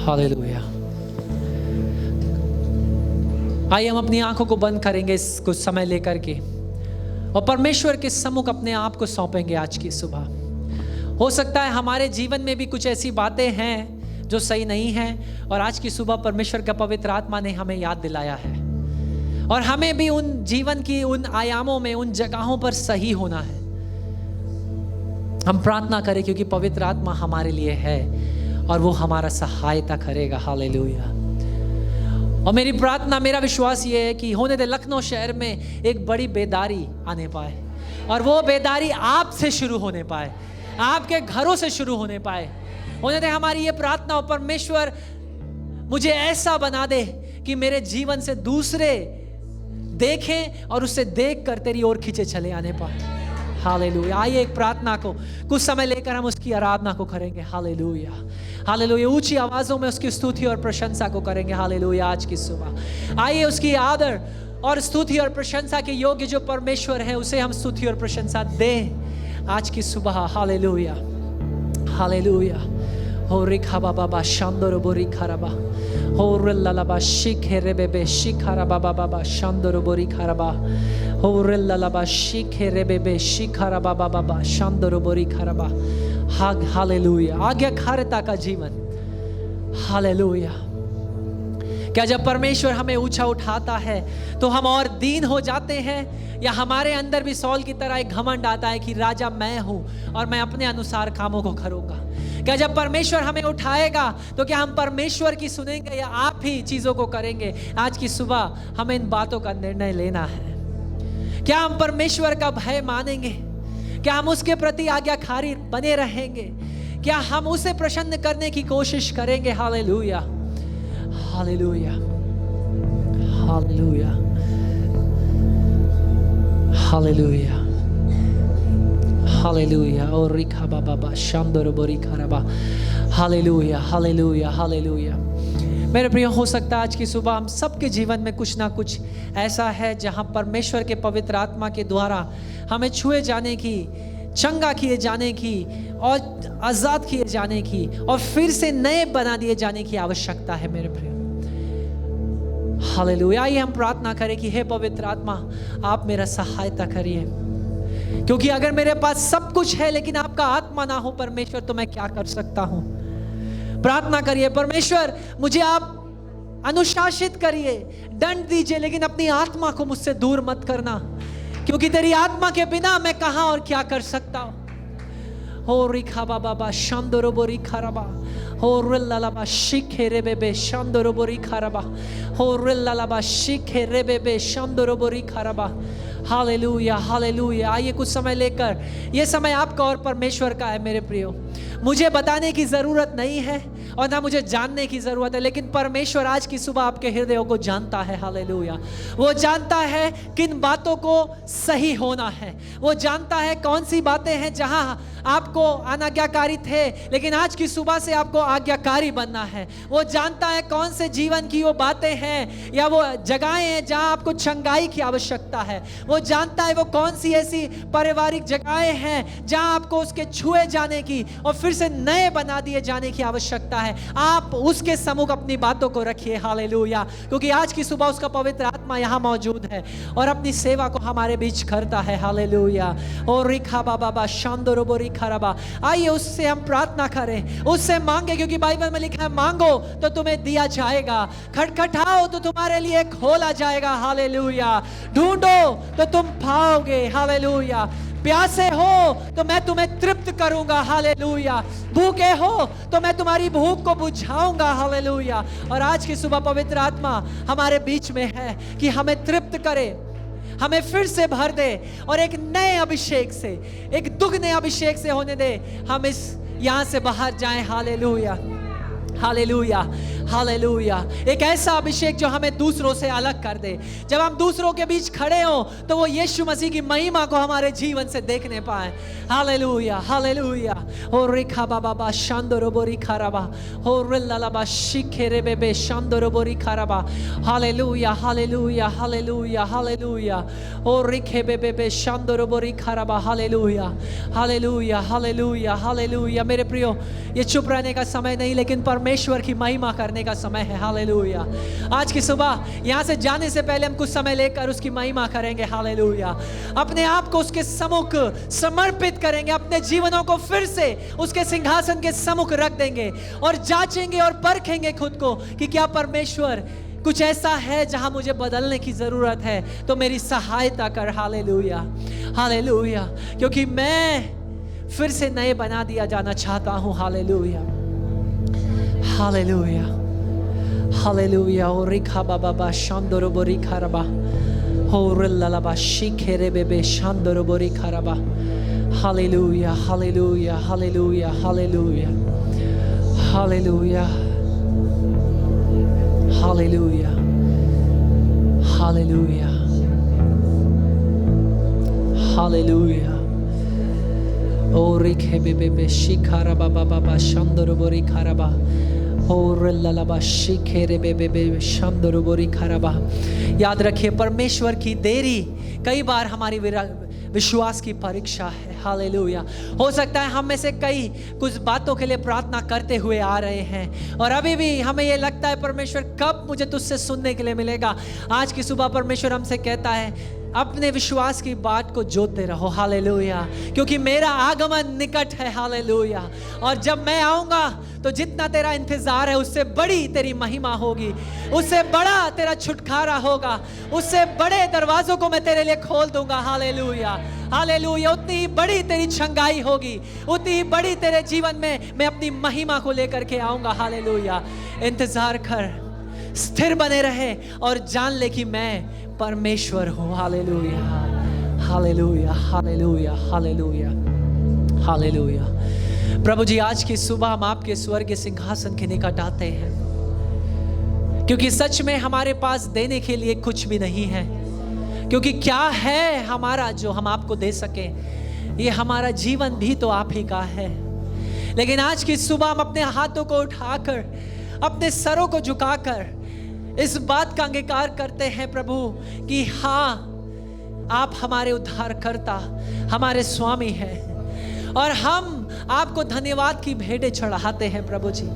E: हालेलुया। आइए हम अपनी आंखों को बंद करेंगे इस कुछ समय लेकर के, और परमेश्वर के सम्मुख अपने आप को सौंपेंगे आज की सुबह। हो सकता है हमारे जीवन में भी कुछ ऐसी बातें हैं जो सही नहीं है, और आज की सुबह परमेश्वर का पवित्र आत्मा ने हमें याद दिलाया है, और हमें भी उन जीवन की उन आयामों में, उन जगहों पर सही होना है। हम प्रार्थना करें, क्योंकि पवित्र आत्मा हमारे लिए है और वो हमारा सहायता करेगा। हालेलुया। और मेरी प्रार्थना, मेरा विश्वास ये है कि होने दे लखनऊ शहर में एक बड़ी बेदारी आने पाए, और वो बेदारी आपसे शुरू होने पाए, आपके घरों से शुरू होने पाए। होने दे हमारी ये प्रार्थना, परमेश्वर मुझे ऐसा बना दे कि मेरे जीवन से दूसरे देखें और उससे देखकर तेरी ओर खींचे चले आने पाए। हालेलुया। आइए एक प्रार्थना को कुछ समय लेकर हम उसकी आराधना को करेंगे। Hallelujah, hallelujah. ऊंची आवाजों में उसकी स्तुति और प्रशंसा को करेंगे। हालेलुया। आज की सुबह आइए उसकी आदर और स्तुति और प्रशंसा के योग्य जो परमेश्वर है उसे हम स्तुति और प्रशंसा दें आज की सुबह। Hallelujah, hallelujah. हो रिखा बाबा शांदोर बोरी खराबा, हो रिल्लाबा शिखे रे बेबे शिखारा बाबा बाबा शांदोर बोरी खराबा, हो रिल्लाबा शिखे रे बेबे शिखारा बाबा बाबा शांदोर बोरी खराबा। हालेलुया। आज्ञाकारिता का जीवन। हालेलुया। क्या जब परमेश्वर हमें ऊंचा उठाता है तो हम और दीन हो जाते हैं, या हमारे अंदर भी सौल की तरह एक घमंड आता है कि राजा मैं हूं और मैं अपने अनुसार कामों को करूंगा? क्या जब परमेश्वर हमें उठाएगा तो क्या हम परमेश्वर की सुनेंगे या आप ही चीजों को करेंगे? आज की सुबह हमें इन बातों का निर्णय लेना है। क्या हम परमेश्वर का भय मानेंगे? क्या हम उसके प्रति आज्ञाकारी बने रहेंगे? क्या हम उसे प्रसन्न करने की कोशिश करेंगे? Hallelujah, hallelujah, hallelujah, hallelujah, hallelujah. और रिखा बाबा शांदोर बोरी खराबा। Hallelujah, hallelujah, hallelujah. मेरे प्रिय, हो सकता है आज की सुबह हम सबके जीवन में कुछ ना कुछ ऐसा है जहां परमेश्वर के पवित्र आत्मा के द्वारा हमें छुए जाने की, चंगा किए जाने की और आजाद किए जाने की और फिर से नए बना दिए जाने की आवश्यकता है। मेरे प्रिय, हालेलुया। आइए हम प्रार्थना करें कि हे पवित्र आत्मा, आप मेरा सहायता करिए, क्योंकि अगर मेरे पास सब कुछ है लेकिन आपका आत्मा ना हो परमेश्वर, तो मैं क्या कर सकता हूं? प्रार्थना करिए, परमेश्वर मुझे आप अनुशासित करिए, दंड दीजिए, लेकिन अपनी आत्मा को मुझसे दूर मत करना, क्योंकि तेरी आत्मा के बिना मैं कहां और क्या कर सकता हूं। हो रिखा बाबा शांदोरो बोरी खराबा, हो रिल्लाबा शिखे रे बेबे शांदोरो बोरी खराबा, हो रिल्लाबा शिखे रे बेबे शांदोरो बोरी खराबा। Hallelujah, hallelujah. आइए कुछ समय लेकर, ये समय आपका और परमेश्वर का है। मेरे प्रियो, मुझे बताने की ज़रूरत नहीं है और ना मुझे जानने की ज़रूरत है, लेकिन परमेश्वर आज की सुबह आपके हृदयों को जानता है। हालेलुया। वो जानता है किन बातों को सही होना है, वो जानता है कौन सी बातें हैं जहां आपको अनाज्ञाकारी थे लेकिन आज की सुबह से आपको आज्ञाकारी बनना है। वो जानता है कौन से जीवन की वो बातें हैं या वो जगहें हैं जहां आपको चंगाई की आवश्यकता है। वो जानता है वो कौन सी ऐसी पारिवारिक जगहें हैं जहां आपको उसके छुए जाने की और फिर से नए बना दिए जाने की आवश्यकता है। आप उसके सम्मुख अपनी बातों को रखिए। हालेलुया। क्योंकि आज की सुबह उसका पवित्र आत्मा यहाँ मौजूद है और अपनी सेवा को हमारे बीच करता है। हालेलुया। और रिखा बाबा शांदोरो बोरी खराबा। आइए उससे हम प्रार्थना करें, उससे मांगे, क्योंकि बाइबल में लिखा है मांगो तो तुम्हें दिया जाएगा, खटखटाओ तो तुम्हारे लिए खोला जाएगा। हालेलुया। ढूंढो तो तुम पाओगे। हालेलुया। प्यासे हो तो मैं तुम्हें तृप्त करूंगा। हालेलुया। भूखे हो तो मैं तुम्हारी भूख को बुझाऊंगा। हालेलुया। और आज की सुबह पवित्र आत्मा हमारे बीच में है कि हमें तृप्त करे, हमें फिर से भर दे और एक नए अभिषेक से, एक दुगने अभिषेक से होने दे। हम इस यहां से बाहर जाएं। Hallelujah, hallelujah, hallelujah. एक ऐसा अभिषेक जो हमें दूसरों से अलग कर दे। जब हम दूसरों के बीच खड़े हो तो वो यीशु मसीह की महिमा को हमारे जीवन से देखने पाए। Hallelujah, hallelujah. हो रिखा बाबा शांदोरो बोरी खराबा, हो रिल्लाबा शिखे रे बेबे शांदोरो बोरी खराबा। Hallelujah, hallelujah, hallelujah, hallelujah. हो रिखे बेबे शांदोरो बोरी खराबा। Hallelujah, hallelujah, hallelujah, hallelujah. मेरे प्रियो, ये चुप रहने का समय नहीं लेकिन परमेश्वर की महिमा करने का समय है। हालेलुया। आज की सुबह यहां से जाने से पहले हम कुछ समय लेकर उसकी महिमा करेंगे। हालेलुया। अपने आप को उसके सम्मुख समर्पित करेंगे, अपने जीवनों को फिर से उसके सिंहासन के सम्मुख रख देंगे और जांचेंगे और परखेंगे खुद को कि क्या परमेश्वर कुछ ऐसा है जहां मुझे बदलने की जरूरत है तो मेरी सहायता कर। Hallelujah, hallelujah. क्योंकि मैं फिर से नए बना दिया जाना चाहता हूं। Hallelujah, hallelujah, hallelujah. ओ रिखा बाबा शांदोरो बोरी खराबा, हो रिल्लाबा शिखे रे बेबे शांदोरो बोरी खराबा। Hallelujah, hallelujah, hallelujah, hallelujah, hallelujah, hallelujah, hallelujah, hallelujah. ओ रिखे बे बे शिखारा बाबा बाबा शंदर बोरी खाराबा। और ललाबा शिखेरे बे बे शंदर बोरी खाराबा। याद रखिए, परमेश्वर की देरी कई बार हमारी विश्वास की परीक्षा है। हालेलुया। हो सकता है हम में से कई कुछ बातों के लिए प्रार्थना करते हुए आ रहे हैं और अभी भी हमें ये लगता है परमेश्वर कब मुझे तुझसे सुनने के लिए मिलेगा। आज की सुबह परमेश्वर हमसे कहता है अपने विश्वास की बात को जोतते रहो। हालेलुया। क्योंकि मेरा आगमन निकट है। हालेलुया। और जब मैं आऊंगा तो जितना तेरा इंतजार है उससे बड़ी तेरी महिमा होगी, उससे बड़ा तेरा छुटकारा होगा, उससे बड़े दरवाजों को मैं तेरे लिए खोल दूंगा। हालेलुया। हालेलुया। उतनी ही बड़ी तेरी छंगाई होगी, उतनी ही बड़ी तेरे जीवन में मैं अपनी महिमा को लेकर के आऊंगा। हालेलुया। इंतजार कर, स्थिर बने रहे और जान ले कि मैं परमेश्वर हूँ। Hallelujah. Hallelujah. Hallelujah. Hallelujah. Hallelujah. प्रभु जी, आज की सुबह हम आपके स्वर्ग के सिंहासन के निकट आते हैं, क्योंकि सच में हमारे पास देने के लिए कुछ भी नहीं है। क्योंकि क्या है हमारा जो हम आपको दे सके? ये हमारा जीवन भी तो आप ही का है। लेकिन आज की सुबह हम अपने हाथों को उठाकर, अपने सरों को झुकाकर इस बात का अंगीकार करते हैं प्रभु कि हाँ, आप हमारे उद्धारकर्ता, हमारे स्वामी हैं और हम आपको धन्यवाद की भेंटें चढ़ाते हैं। प्रभु जी,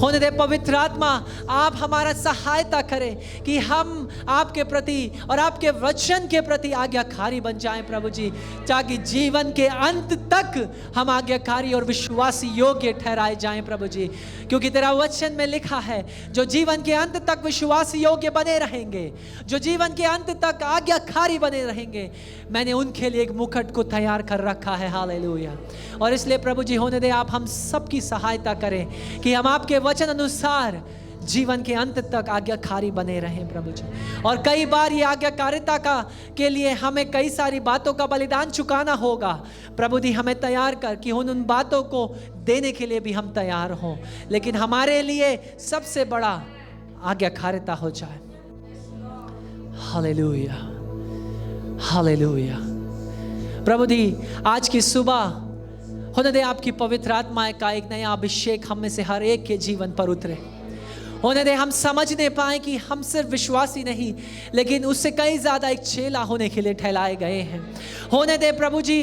E: होने दे पवित्र आत्मा आप हमारा सहायता करें कि हम आपके प्रति और आपके वचन के प्रति आज्ञाकारी बन जाएं प्रभु जी, ताकि जीवन के अंत तक हम आज्ञाकारी और विश्वासी योग्य ठहराए जाएं प्रभु जी। क्योंकि तेरा वचन में लिखा है, जो जीवन के अंत तक विश्वासी योग्य बने रहेंगे, जो जीवन के अंत तक आज्ञाकारी बने रहेंगे, मैंने उनके लिए एक मुकुट को तैयार कर रखा है। हालेलुया। और इसलिए प्रभु जी, होने दे आप हम सबकी सहायता करें कि हम आपके वचन अनुसार जीवन के अंत तक आज्ञाकारी बने रहें प्रभु जी। और कई बार ये आज्ञाकारिता का के लिए हमें कई सारी बातों का बलिदान चुकाना होगा। प्रभु जी, हमें तैयार कर कि उन बातों को देने के लिए भी हम तैयार हों, लेकिन हमारे लिए सबसे बड़ा आज्ञाकारिता हो जाए। हालेलुया। हालेलुया। प्रभु जी, आज की सुबह होने दे आपकी पवित्र आत्मा का एक नया अभिषेक हम में से हर एक के जीवन पर उतरे। होने दे हम समझने पाए कि हम सिर्फ विश्वासी नहीं, लेकिन उससे कई ज़्यादा एक चेला होने के लिए ठहराए गए हैं। होने दे प्रभु जी,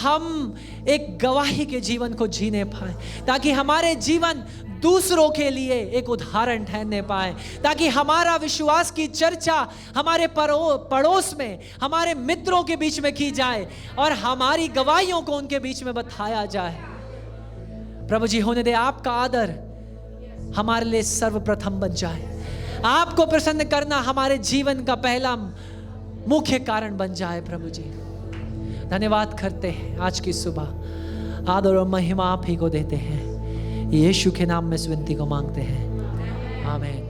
E: हम एक गवाही के जीवन को जीने पाए, ताकि हमारे जीवन दूसरों के लिए एक उदाहरण ठहरने पाए, ताकि हमारा विश्वास की चर्चा हमारे पड़ोस में, हमारे मित्रों के बीच में की जाए और हमारी गवाहियों को उनके बीच में बताया जाए। प्रभु जी, होने दे आपका आदर हमारे लिए सर्वप्रथम बन जाए, आपको प्रसन्न करना हमारे जीवन का पहला मुख्य कारण बन जाए। प्रभु जी, धन्यवाद करते हैं। आज की सुबह आदर और महिमा आप ही को देते हैं। यीशु के नाम में इस विनती को मांगते हैं, आमीन।